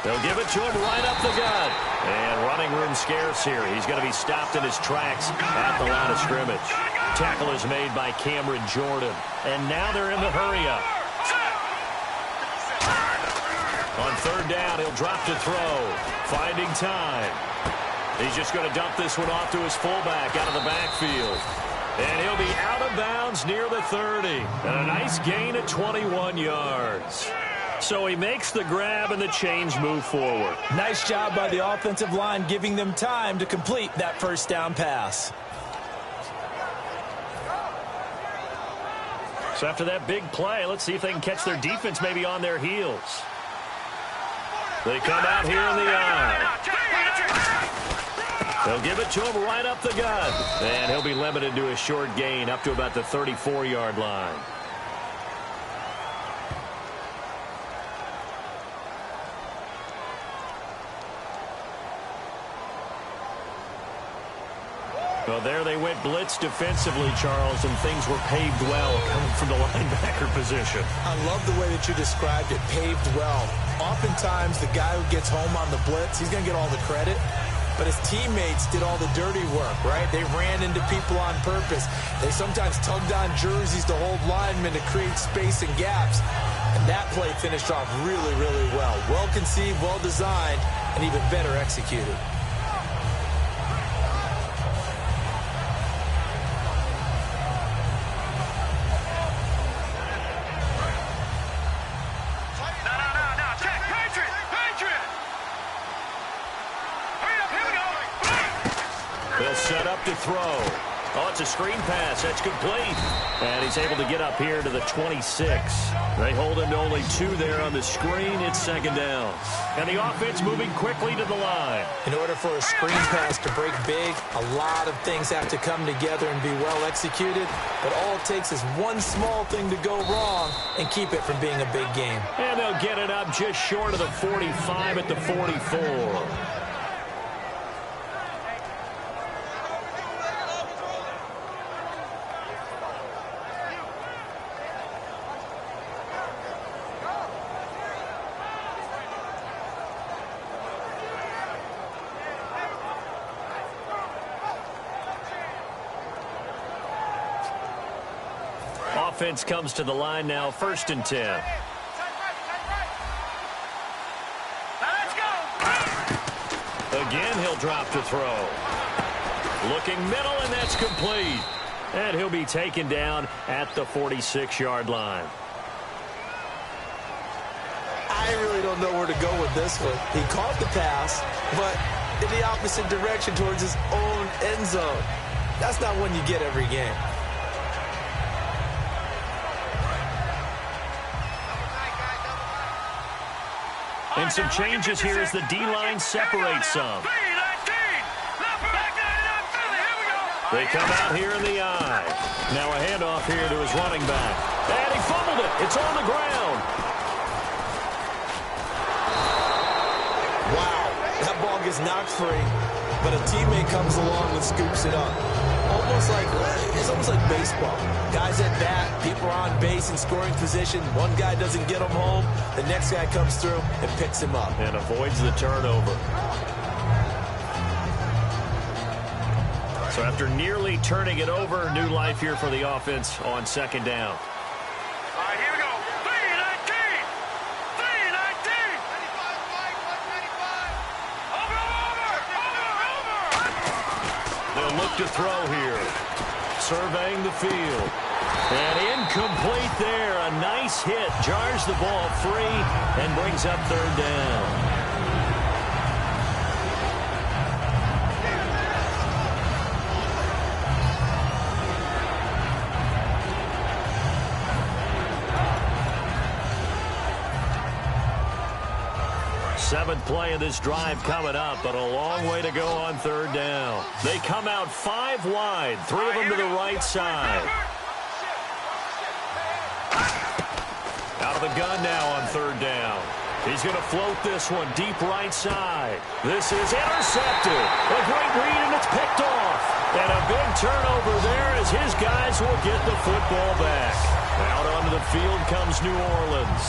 They'll give it to him right up the gut. And running room scarce here. He's going to be stopped in his tracks at the line of scrimmage. Tackle is made by Cameron Jordan. And now they're in the hurry-up. On 3rd down, he'll drop to throw. Finding time. He's just going to dump this one off to his fullback out of the backfield. And he'll be out of bounds near the 30. And a nice gain at 21 yards. So he makes the grab and the chains move forward. Nice job by the offensive line giving them time to complete that 1st down pass. So after that big play, let's see if they can catch their defense maybe on their heels. They come out here in the eye. They'll give it to him right up the gut. And he'll be limited to a short gain up to about the 34-yard line. Well, there they went blitz defensively, Charles, and things were paved well coming from the linebacker position. I love the way that you described it, paved well. Oftentimes, the guy who gets home on the blitz, he's going to get all the credit. But his teammates did all the dirty work, right? They ran into people on purpose. They sometimes tugged on jerseys to hold linemen to create space and gaps. And that play finished off really, really well. Well conceived, well designed, and even better executed. They'll set up to throw. Oh, it's a screen pass. That's complete. And he's able to get up here to the 26. They hold him to only 2 there on the screen. It's 2nd down. And the offense moving quickly to the line. In order for a screen pass to break big, a lot of things have to come together and be well executed. But all it takes is one small thing to go wrong and keep it from being a big game. And they'll get it up just short of the 45 at the 44. Offense comes to the line now, 1st and 10. Again, he'll drop to throw. Looking middle, and that's complete. And he'll be taken down at the 46-yard line. I really don't know where to go with this one. He caught the pass, but in the opposite direction towards his own end zone. That's not one you get every game. And some changes here as the D-line separates some. They come out here in the eye. Now a handoff here to his running back. And he fumbled it. It's on the ground. Wow, that ball gets knocked free, but a teammate comes along and scoops it up. It's almost like baseball. Guys at bat, people are on base in scoring position. One guy doesn't get him home. The next guy comes through and picks him up. And avoids the turnover. So after nearly turning it over, new life here for the offense on second down. All right, here we go. 319! 319! 95, 195. Over! They'll look to throw here. Surveying the field. And incomplete there. A nice hit. Jars the ball free and brings up third down. Seventh play of this drive coming up, but a long way to go on third down. They come out 5 wide, 3 of them to the right side. Out of the gun now on third down. He's going to float this one deep right side. This is intercepted. A great read, and it's picked off. And a big turnover there as his guys will get the football back. Out onto the field comes New Orleans.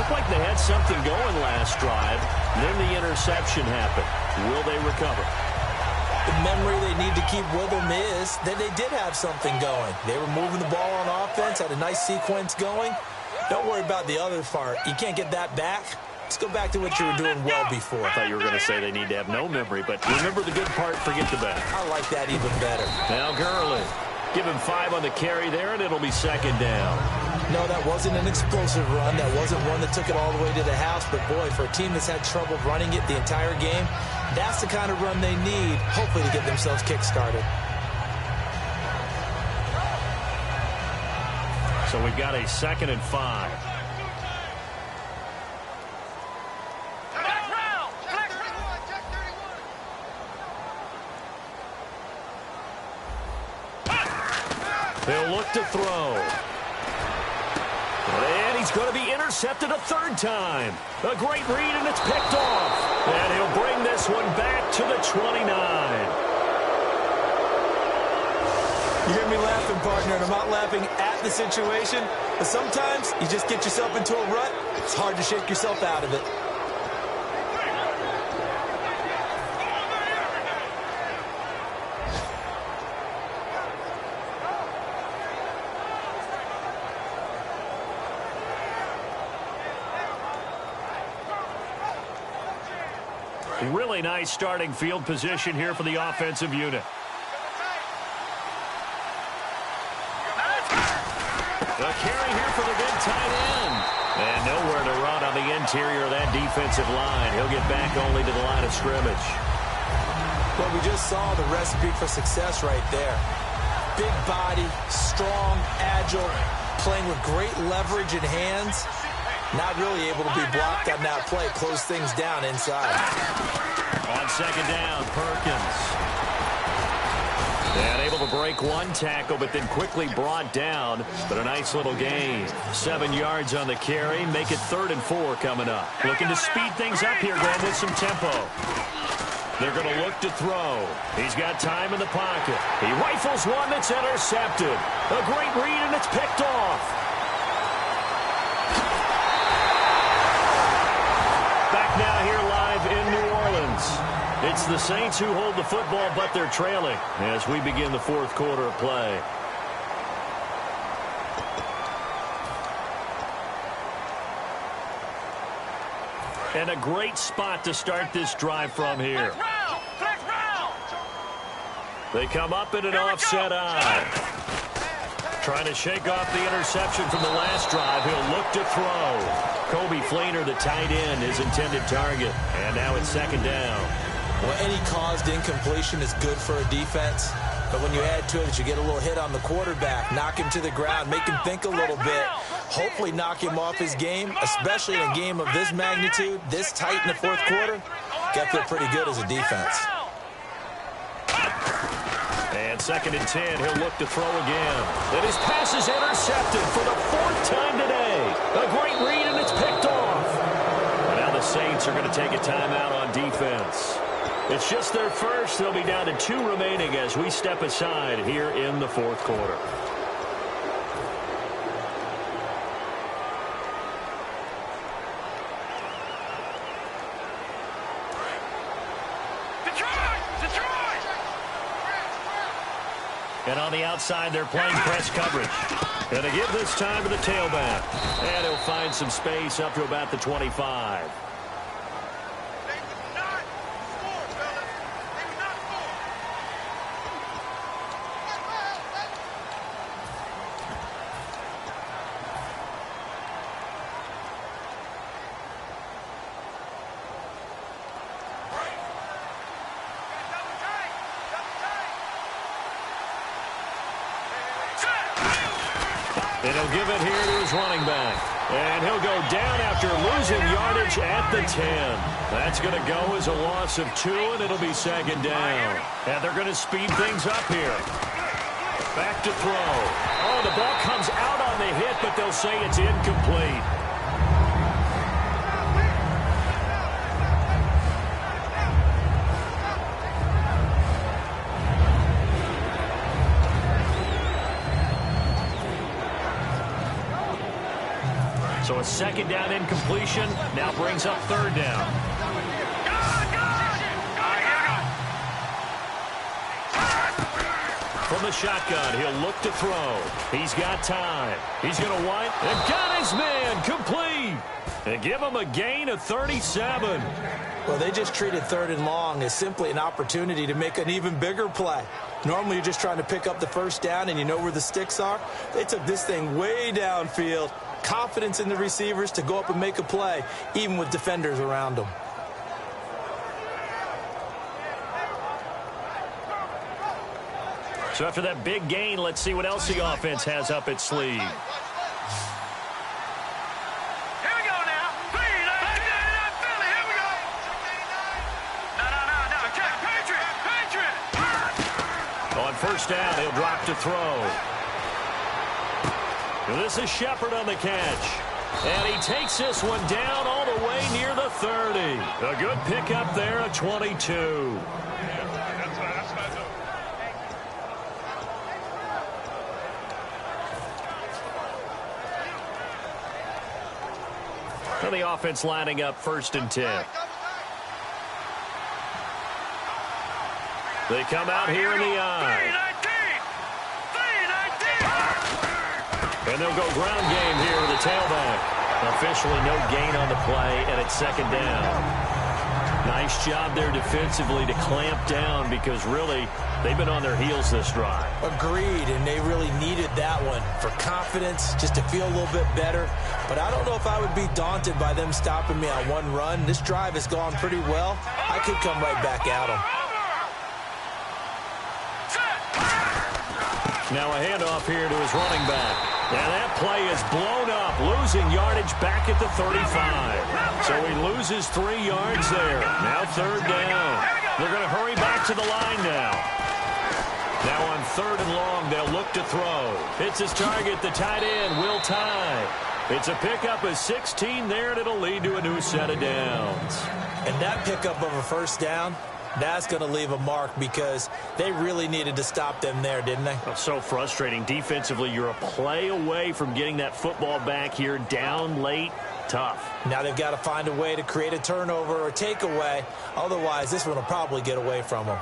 Looked like they had something going last drive. Then the interception happened. Will they recover? The memory they need to keep with them is that they did have something going. They were moving the ball on offense, had a nice sequence going. Don't worry about the other part. You can't get that back. Let's go back to what you were doing well before. I thought you were going to say they need to have no memory, but remember the good part, forget the bad. I like that even better. Now Gurley. Give him 5 on the carry there, and it'll be second down. No, that wasn't an explosive run. That wasn't one that took it all the way to the house. But, boy, for a team that's had trouble running it the entire game, that's the kind of run they need, hopefully, to get themselves kick-started. So we've got a 2nd and 5. They'll look to throw. And he's going to be intercepted a 3rd time. A great read, and it's picked off. And he'll bring this one back to the 29. You hear me laughing, partner, and I'm not laughing at the situation. But sometimes you just get yourself into a rut. It's hard to shake yourself out of it. Really nice starting field position here for the offensive unit. The carry here for the big tight end. And nowhere to run on the interior of that defensive line. He'll get back only to the line of scrimmage. Well, we just saw the recipe for success right there. Big body, strong, agile, playing with great leverage in hands. Not really able to be blocked on that play. Close things down inside. On second down, Perkins. And able to break one tackle, but then quickly brought down. But a nice little gain. 7 yards on the carry. Make it 3rd and 4 coming up. Looking to speed things up here, going with some tempo. They're going to look to throw. He's got time in the pocket. He rifles one that's intercepted. A great read, and it's picked off. Back now here live in New Orleans. It's the Saints who hold the football, but they're trailing as we begin the 4th quarter of play. And a great spot to start this drive from here. They come up in an offset eye. Trying to shake off the interception from the last drive. He'll look to throw. Kobe Fleener, the tight end, his intended target. And now it's 2nd down. Well, any caused incompletion is good for a defense. But when you add to it that you get a little hit on the quarterback, knock him to the ground, make him think a little bit, hopefully knock him off his game, especially in a game of this magnitude, this tight in the fourth quarter, got to feel pretty good as a defense. And 2nd and 10, he'll look to throw again. And his pass is intercepted for the 4th time today. A great read, and it's picked off. And now the Saints are going to take a timeout on defense. It's just their first. They'll be down to 2 remaining as we step aside here in the 4th quarter. And on the outside, they're playing press coverage. Going to give this time to the tailback. And he'll find some space up to about the 25. And he'll give it here to his running back. And he'll go down after losing yardage at the 10. That's going to go as a loss of 2, and it'll be 2nd down. And they're going to speed things up here. Back to throw. Oh, the ball comes out on the hit, but they'll say it's incomplete. So a 2nd down incompletion now brings up 3rd down. From the shotgun, he'll look to throw. He's got time. He's going to wind and got his man complete. And give him a gain of 37. Well, they just treated 3rd and long as simply an opportunity to make an even bigger play. Normally, you're just trying to pick up the 1st down and you know where the sticks are. They took this thing way downfield. Confidence in the receivers to go up and make a play, even with defenders around them. So after that big gain, let's see what else the offense has up its sleeve. Here we go now. Philly, here we go. No. Check. Patriot. On 1st down, he'll drop to throw. This is Shepard on the catch. And he takes this one down all the way near the 30. A good pickup there at 22. And the offense lining up 1st and 10. They come out here in the eye. And they'll go ground game here with the tailback. Officially no gain on the play, and it's 2nd down. Nice job there defensively to clamp down because really they've been on their heels this drive. Agreed, and they really needed that one for confidence, just to feel a little bit better. But I don't know if I would be daunted by them stopping me on one run. This drive has gone pretty well. I could come right back at them. Now a handoff here to his running back. And that play is blown up, losing yardage back at the 35. So he loses 3 yards there. Now 3rd down. They're going to hurry back to the line now. Now on 3rd and long, they'll look to throw. Hits his target, the tight end, Will Tye. It's a pickup of 16 there, and it'll lead to a new set of downs. And that pickup of a 1st down, that's going to leave a mark because they really needed to stop them there, didn't they? That's so frustrating. Defensively, you're a play away from getting that football back here down late. Tough. Now they've got to find a way to create a turnover or takeaway. Otherwise, this one will probably get away from them.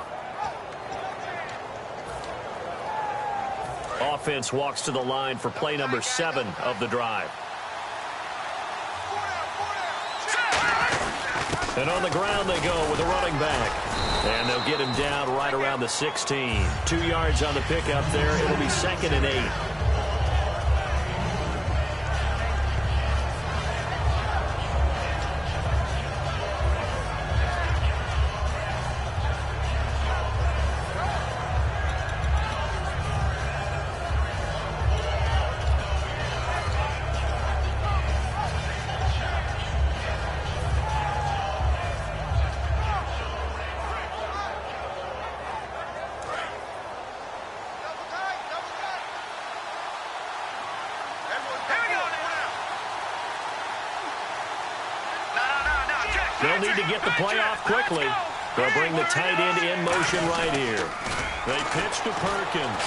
Offense walks to the line for play number 7 of the drive. And on the ground they go with a running back. And they'll get him down right around the 16. 2 yards on the pickup there. It'll be 2nd and 8. They'll need to get the play off quickly. They'll bring the tight end in motion right here. They pitch to Perkins.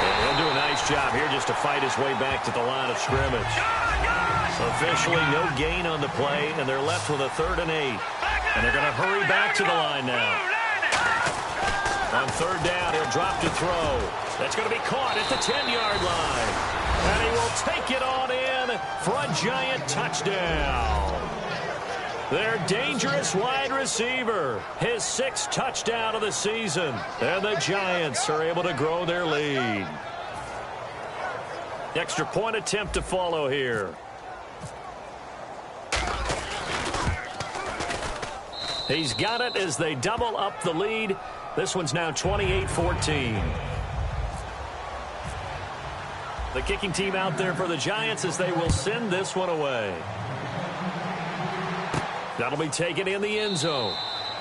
And he'll do a nice job here just to fight his way back to the line of scrimmage. Officially no gain on the play, and they're left with a 3rd and 8. And they're going to hurry back to the line now. On 3rd down, he'll drop to throw. That's going to be caught at the 10-yard line. And he will take it on in for a giant touchdown. Their dangerous wide receiver, his 6th touchdown of the season. And the Giants are able to grow their lead. Extra point attempt to follow here. He's got it as they double up the lead. This one's now 28-14. The kicking team out there for the Giants as they will send this one away. That'll be taken in the end zone.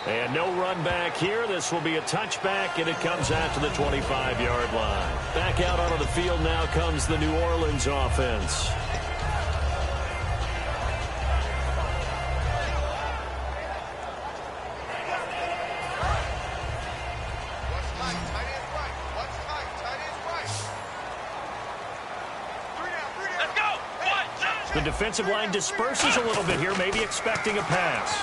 And no run back here. This will be a touchback, and it comes out to the 25-yard line. Back out onto the field now comes the New Orleans offense. The defensive line disperses a little bit here, maybe expecting a pass.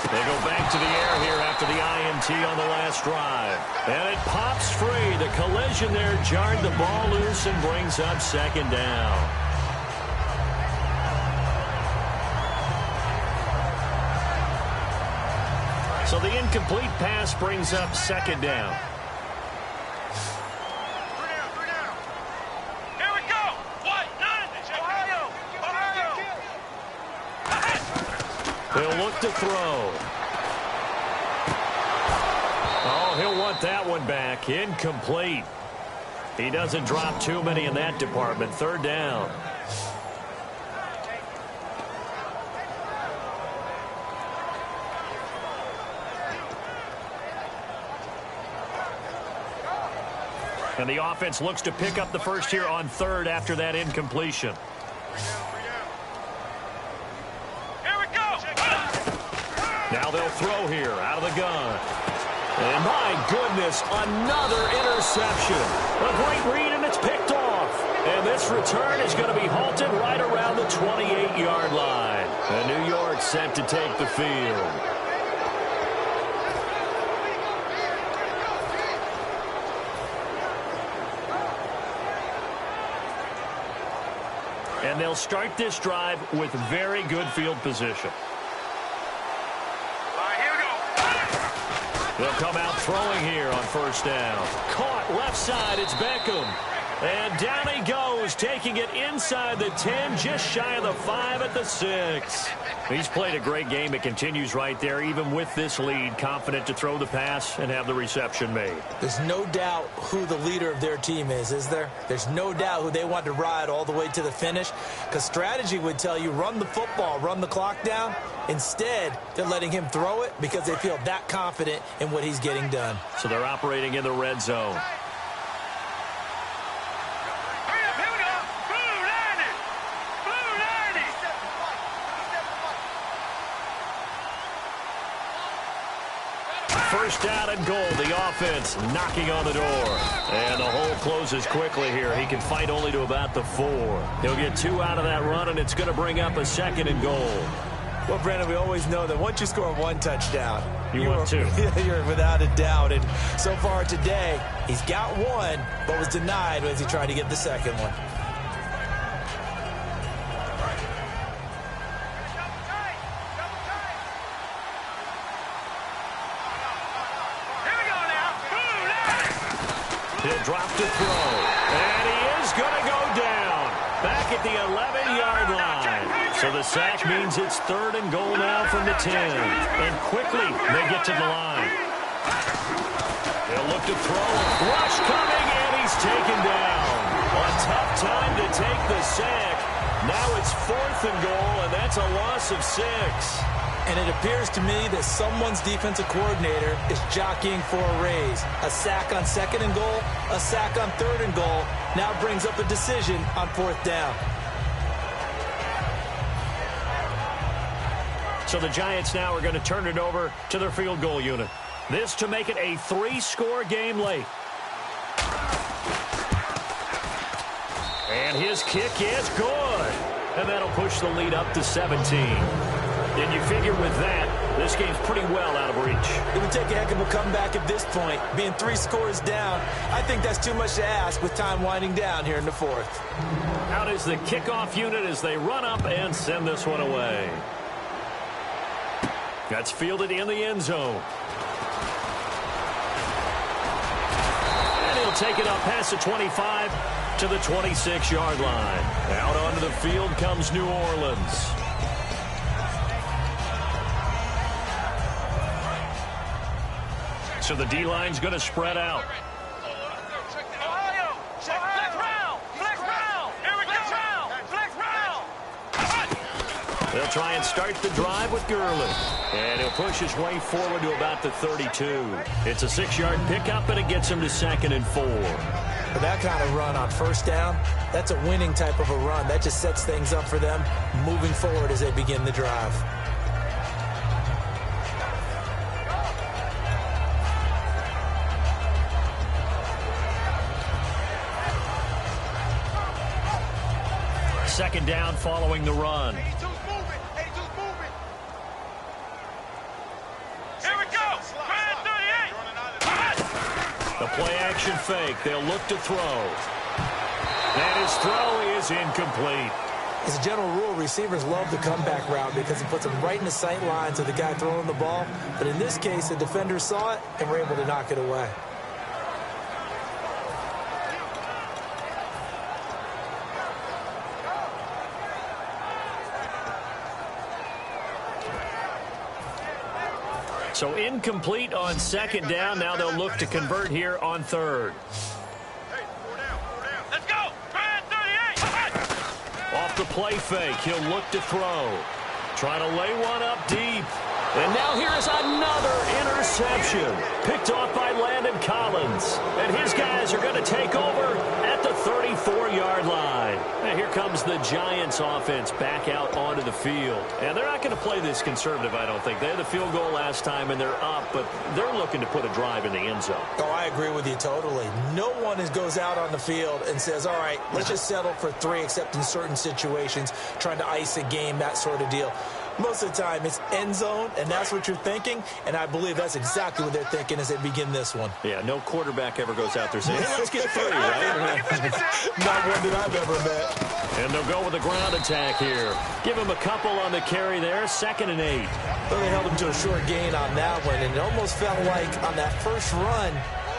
They go back to the air here after the INT on the last drive. And it pops free. The collision there jarred the ball loose and brings up 2nd down. So the incomplete pass brings up 2nd down. He'll look to throw. Oh, he'll want that one back. Incomplete. He doesn't drop too many in that department. 3rd down. And the offense looks to pick up the first here on 3rd after that incompletion. Now they'll throw here out of the gun. And my goodness, another interception. A great read, and it's picked off. And this return is going to be halted right around the 28-yard line. And New York set to take the field. And they'll start this drive with very good field position. They'll come out throwing here on 1st down. Caught left side, it's Beckham. And down he goes, taking it inside the 10, just shy of the 5 at the 6. He's played a great game. It continues right there, even with this lead, confident to throw the pass and have the reception made. There's no doubt who the leader of their team is there? There's no doubt who they want to ride all the way to the finish, because strategy would tell you run the football, run the clock down. Instead, they're letting him throw it because they feel that confident in what he's getting done. So they're operating in the red zone. First down and goal. The offense knocking on the door. And the hole closes quickly here. He can fight only to about the 4. He'll get 2 out of that run, and it's going to bring up a 2nd and goal. Well, Brandon, we always know that once you score 1 touchdown, you want 2. You're without a doubt. And so far today, he's got 1, but was denied as he tried to get the 2nd one. He'll drop to throw. And he is going to go down. Back at the 11-yard line. So the sack means it's 3rd and goal now from the 10. And quickly they get to the line. They'll look to throw. Rush coming, and he's taken down. A tough time to take the sack. Now it's 4th and goal, and that's a loss of 6. And it appears to me that someone's defensive coordinator is jockeying for a raise. A sack on 2nd and goal, a sack on 3rd and goal. Now brings up a decision on 4th down. So the Giants now are going to turn it over to their field goal unit. This to make it a 3-score game late. And his kick is good. And that'll push the lead up to 17. And you figure with that, this game's pretty well out of reach. It would take a heck of a comeback at this point. Being 3 scores down, I think that's too much to ask with time winding down here in the fourth. Out is the kickoff unit as they run up and send this one away. That's fielded in the end zone. And he'll take it up past the 25 to the 26-yard line. Out onto the field comes New Orleans. So the D-line's going to spread out. Ohio, check flex round, here we go, flex round. They'll try and start the drive with Gurley. And he'll push his way forward to about the 32. It's a 6-yard pickup, and it gets him to 2nd and 4. For that kind of run on first down, that's a winning type of a run. That just sets things up for them moving forward as they begin the drive. Second down following the run. 82's moving. Here we go. Grand 38. The play action fake. They'll look to throw. And his throw is incomplete. As a general rule, receivers love the comeback route because it puts them right in the sight lines of the guy throwing the ball. But in this case, the defenders saw it and were able to knock it away. So incomplete on second down. Now they'll look to convert here on third. Hey, 4 down. Let's go. Grand 38. Off the play fake, he'll look to throw. Trying to lay one up deep. And now here is another interception. Picked off by Landon Collins. And his guys are going to take over at the 34-yard line. Now here comes the Giants offense back out onto the field. And they're not going to play this conservative, I don't think. They had the field goal last time, and they're up, but they're looking to put a drive in the end zone. Oh, I agree with you totally. No one goes out on the field and says, all right, let's just settle for 3, except in certain situations, trying to ice a game, that sort of deal. Most of the time, it's end zone, and that's what you're thinking, and I believe that's exactly what they're thinking as they begin this one. Yeah, no quarterback ever goes out there saying, hey, let's get 3, right? Not one that I've ever met. And they'll go with a ground attack here. Give him a couple on the carry there, 2nd and 8. Well, they held him to a short gain on that one, and it almost felt like on that first run,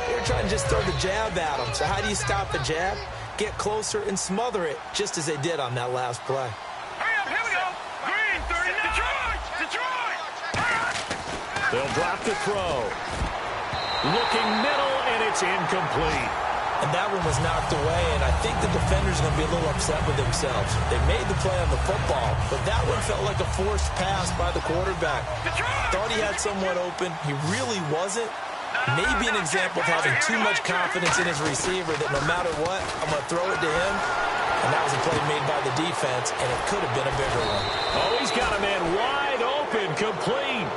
they were trying to just throw the jab at him. So how do you stop the jab? Get closer and smother it, just as they did on that last play. Here we go. Green 30. Detroit. They'll drop the throw. Looking middle, and it's incomplete. And that one was knocked away, and I think the defenders are going to be a little upset with themselves. They made the play on the football, but that one felt like a forced pass by the quarterback. Thought he had someone open. He really wasn't. Maybe an example of having too much confidence in his receiver that no matter what, I'm going to throw it to him. And that was a play made by the defense, and it could have been a bigger one. Oh, he's got a man wide open, complete.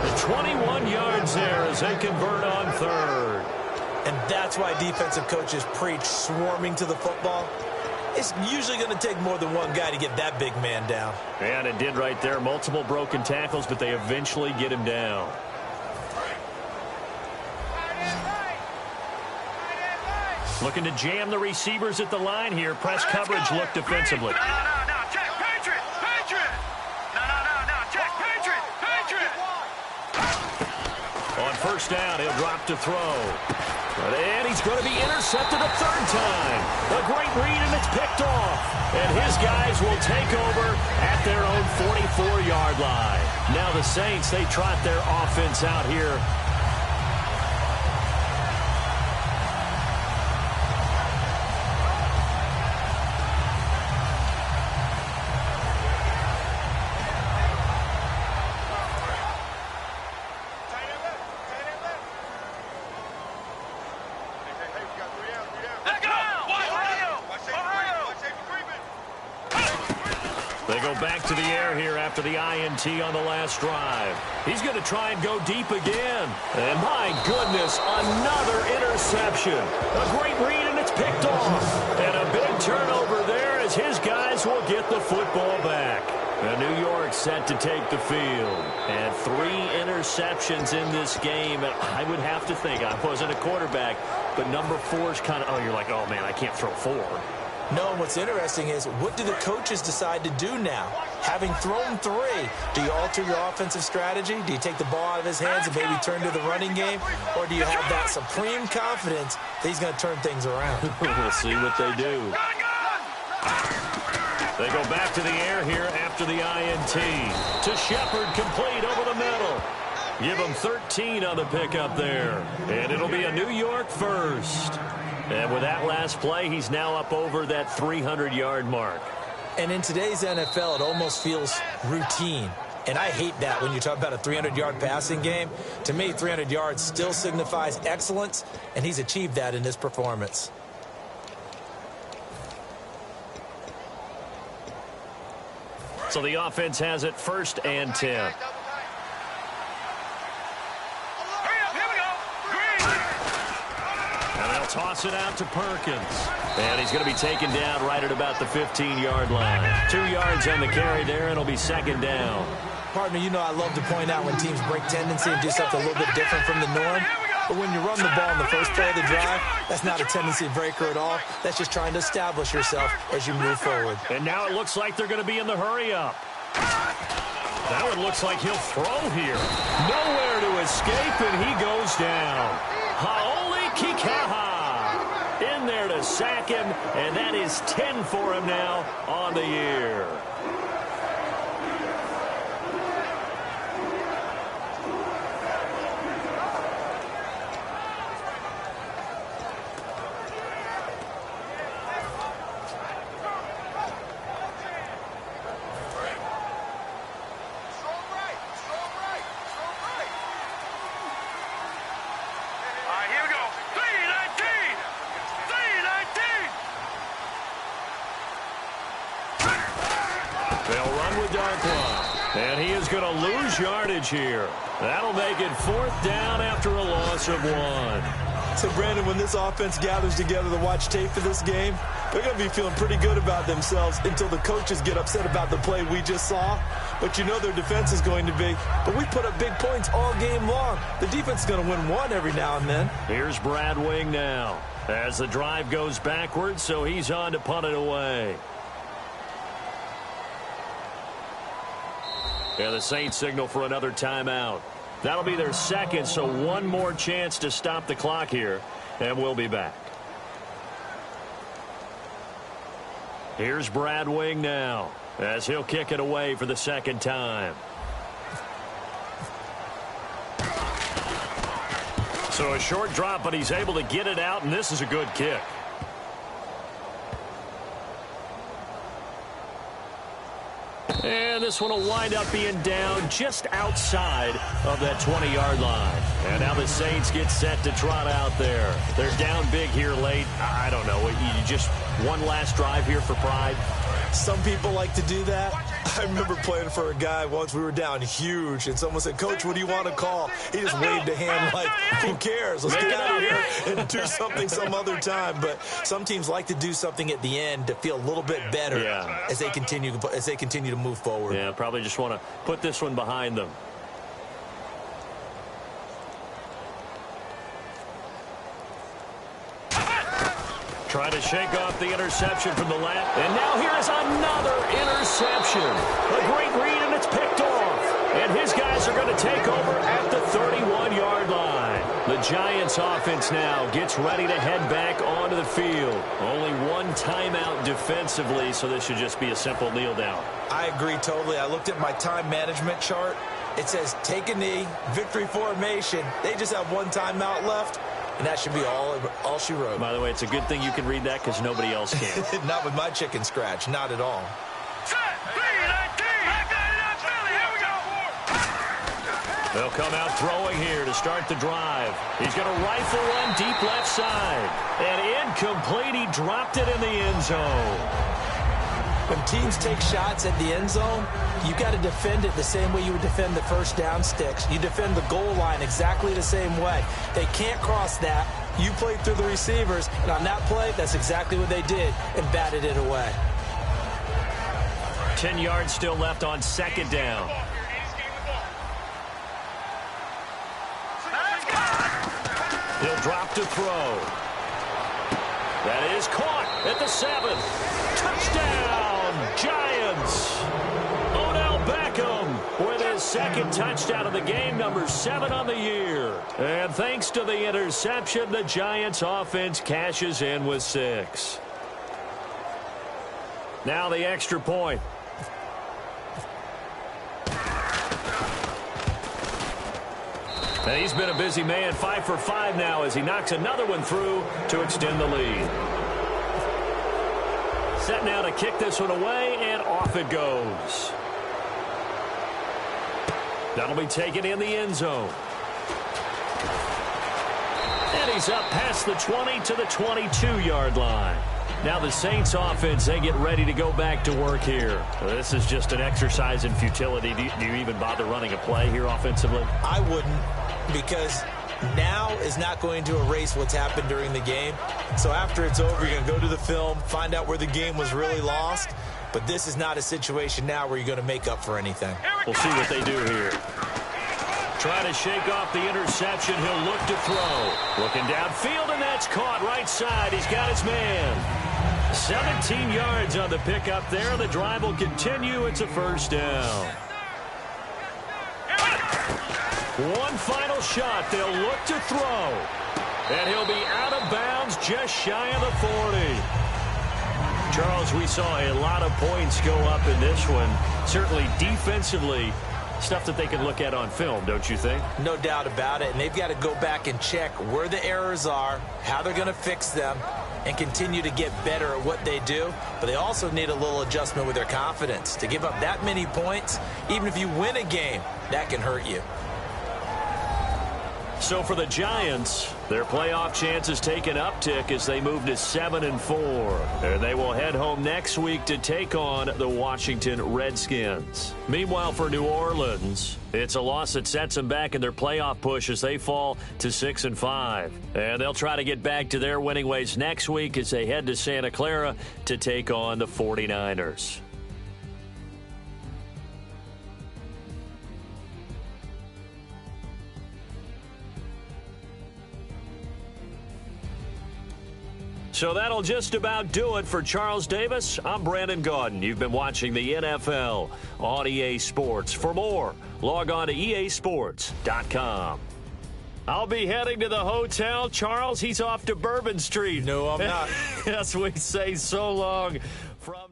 The 21 yards there as they convert on third. And that's why defensive coaches preach swarming to the football. It's usually going to take more than one guy to get that big man down. And it did right there. Multiple broken tackles, but they eventually get him down. Looking to jam the receivers at the line here. Press coverage look defensively. No. Check. Patriot. No. Check. Patriot. On first down, he'll drop to throw. And he's going to be intercepted a third time. A great read, and it's picked off. And his guys will take over at their own 44-yard line. Now the Saints, they trot their offense out here. They go back to the air here after the INT on the last drive. He's going to try and go deep again. And my goodness, another interception. A great read, and it's picked off. And a big turnover there as his guys will get the football back. And New York set to take the field. And 3 interceptions in this game. And I would have to think, I wasn't a quarterback, but number 4 is kind of, oh, you're like, oh, man, I can't throw 4. No, and what's interesting is, what do the coaches decide to do now? Having thrown 3, do you alter your offensive strategy? Do you take the ball out of his hands and maybe turn to the running game? Or do you have that supreme confidence that he's going to turn things around? We'll see what they do. They go back to the air here after the INT. To Shepard, complete over the middle. Give him 13 on the pickup there. And it'll be a New York first. And with that last play, he's now up over that 300-yard mark. And in today's NFL, it almost feels routine. And I hate that when you talk about a 300-yard passing game. To me, 300 yards still signifies excellence, and he's achieved that in this performance. So the offense has it 1st and 10. Toss it out to Perkins. And he's going to be taken down right at about the 15-yard line. 2 yards on the carry there, and it'll be 2nd down. Partner, you know I love to point out when teams break tendency and do something a little bit different from the norm. But when you run the ball in the first play of the drive, that's not a tendency breaker at all. That's just trying to establish yourself as you move forward. And now it looks like they're going to be in the hurry-up. That one looks like he'll throw here. Nowhere to escape, and he goes down. Haoli Kikaha in there to sack him, and that is 10 for him now on the year. And he is going to lose yardage here. That'll make it 4th down after a loss of 1. So, Brandon, when this offense gathers together to watch tape for this game, they're going to be feeling pretty good about themselves until the coaches get upset about the play we just saw. But you know their defense is going to be. But we put up big points all game long. The defense is going to win 1 every now and then. Here's Brad Wing now as the drive goes backwards, so he's on to punt it away. Yeah, the Saints signal for another timeout. That'll be their 2nd, so 1 more chance to stop the clock here, and we'll be back. Here's Brad Wing now as he'll kick it away for the 2nd time. So a short drop, but he's able to get it out, and this is a good kick. And this one will wind up being down just outside of that 20-yard line. And now the Saints get set to trot out there. They're down big here late. I don't know. You just one last drive here for pride? Some people like to do that. I remember playing for a guy once. We were down huge, and someone said, "Coach, what do you want to call?" He just waved a hand like, "Who cares? Let's get out of here and do something some other time." But some teams like to do something at the end to feel a little bit better as they continue to move forward. Yeah, probably just want to put this one behind them. Trying to shake off the interception from the left. And now here is another interception. A great read, and it's picked off. And his guys are going to take over at the 31-yard line. The Giants offense now gets ready to head back onto the field. Only 1 timeout defensively, so this should just be a simple kneel down. I agree totally. I looked at my time management chart. It says take a knee, victory formation. They just have 1 timeout left. And that should be all she wrote. By the way, it's a good thing you can read that because nobody else can. Not with my chicken scratch. Not at all. They'll come out throwing here to start the drive. He's going to rifle one deep left side. And incomplete. He dropped it in the end zone. When teams take shots at the end zone, you got to defend it the same way you would defend the first down sticks. You defend the goal line exactly the same way. They can't cross that. You played through the receivers, and on that play, that's exactly what they did and batted it away. 10 yards still left on second down. He'll drop to throw. That is caught at the 7. Touchdown, Giants. Odell Beckham with his second touchdown of the game, number 7 on the year. And thanks to the interception, the Giants offense cashes in with 6. Now the extra point. And he's been a busy man, 5 for 5 now as he knocks another one through to extend the lead. Set now to kick this one away, and off it goes. That'll be taken in the end zone. And he's up past the 20 to the 22-yard line. Now the Saints offense, they get ready to go back to work here. This is just an exercise in futility. Do you even bother running a play here offensively? I wouldn't, because now is not going to erase what's happened during the game. So after it's over, you're going to go to the film, find out where the game was really lost. But this is not a situation now where you're going to make up for anything. We'll see what they do here. Trying to shake off the interception. He'll look to throw. Looking downfield, and that's caught right side. He's got his man. 17 yards on the pickup there. The drive will continue. It's a first down. One final shot. They'll look to throw. And he'll be out of bounds just shy of the 40. Charles, we saw a lot of points go up in this one. Certainly defensively, stuff that they can look at on film, don't you think? No doubt about it. And they've got to go back and check where the errors are, how they're going to fix them, and continue to get better at what they do. But they also need a little adjustment with their confidence. To give up that many points, even if you win a game, that can hurt you. So for the Giants, their playoff chances take an uptick as they move to 7-4. And they will head home next week to take on the Washington Redskins. Meanwhile, for New Orleans, it's a loss that sets them back in their playoff push as they fall to 6-5. And they'll try to get back to their winning ways next week as they head to Santa Clara to take on the 49ers. So that'll just about do it for Charles Davis. I'm Brandon Gaudin. You've been watching the NFL on EA Sports. For more, log on to easports.com. I'll be heading to the hotel. Charles, he's off to Bourbon Street. No, I'm not. Yes, we say so long from...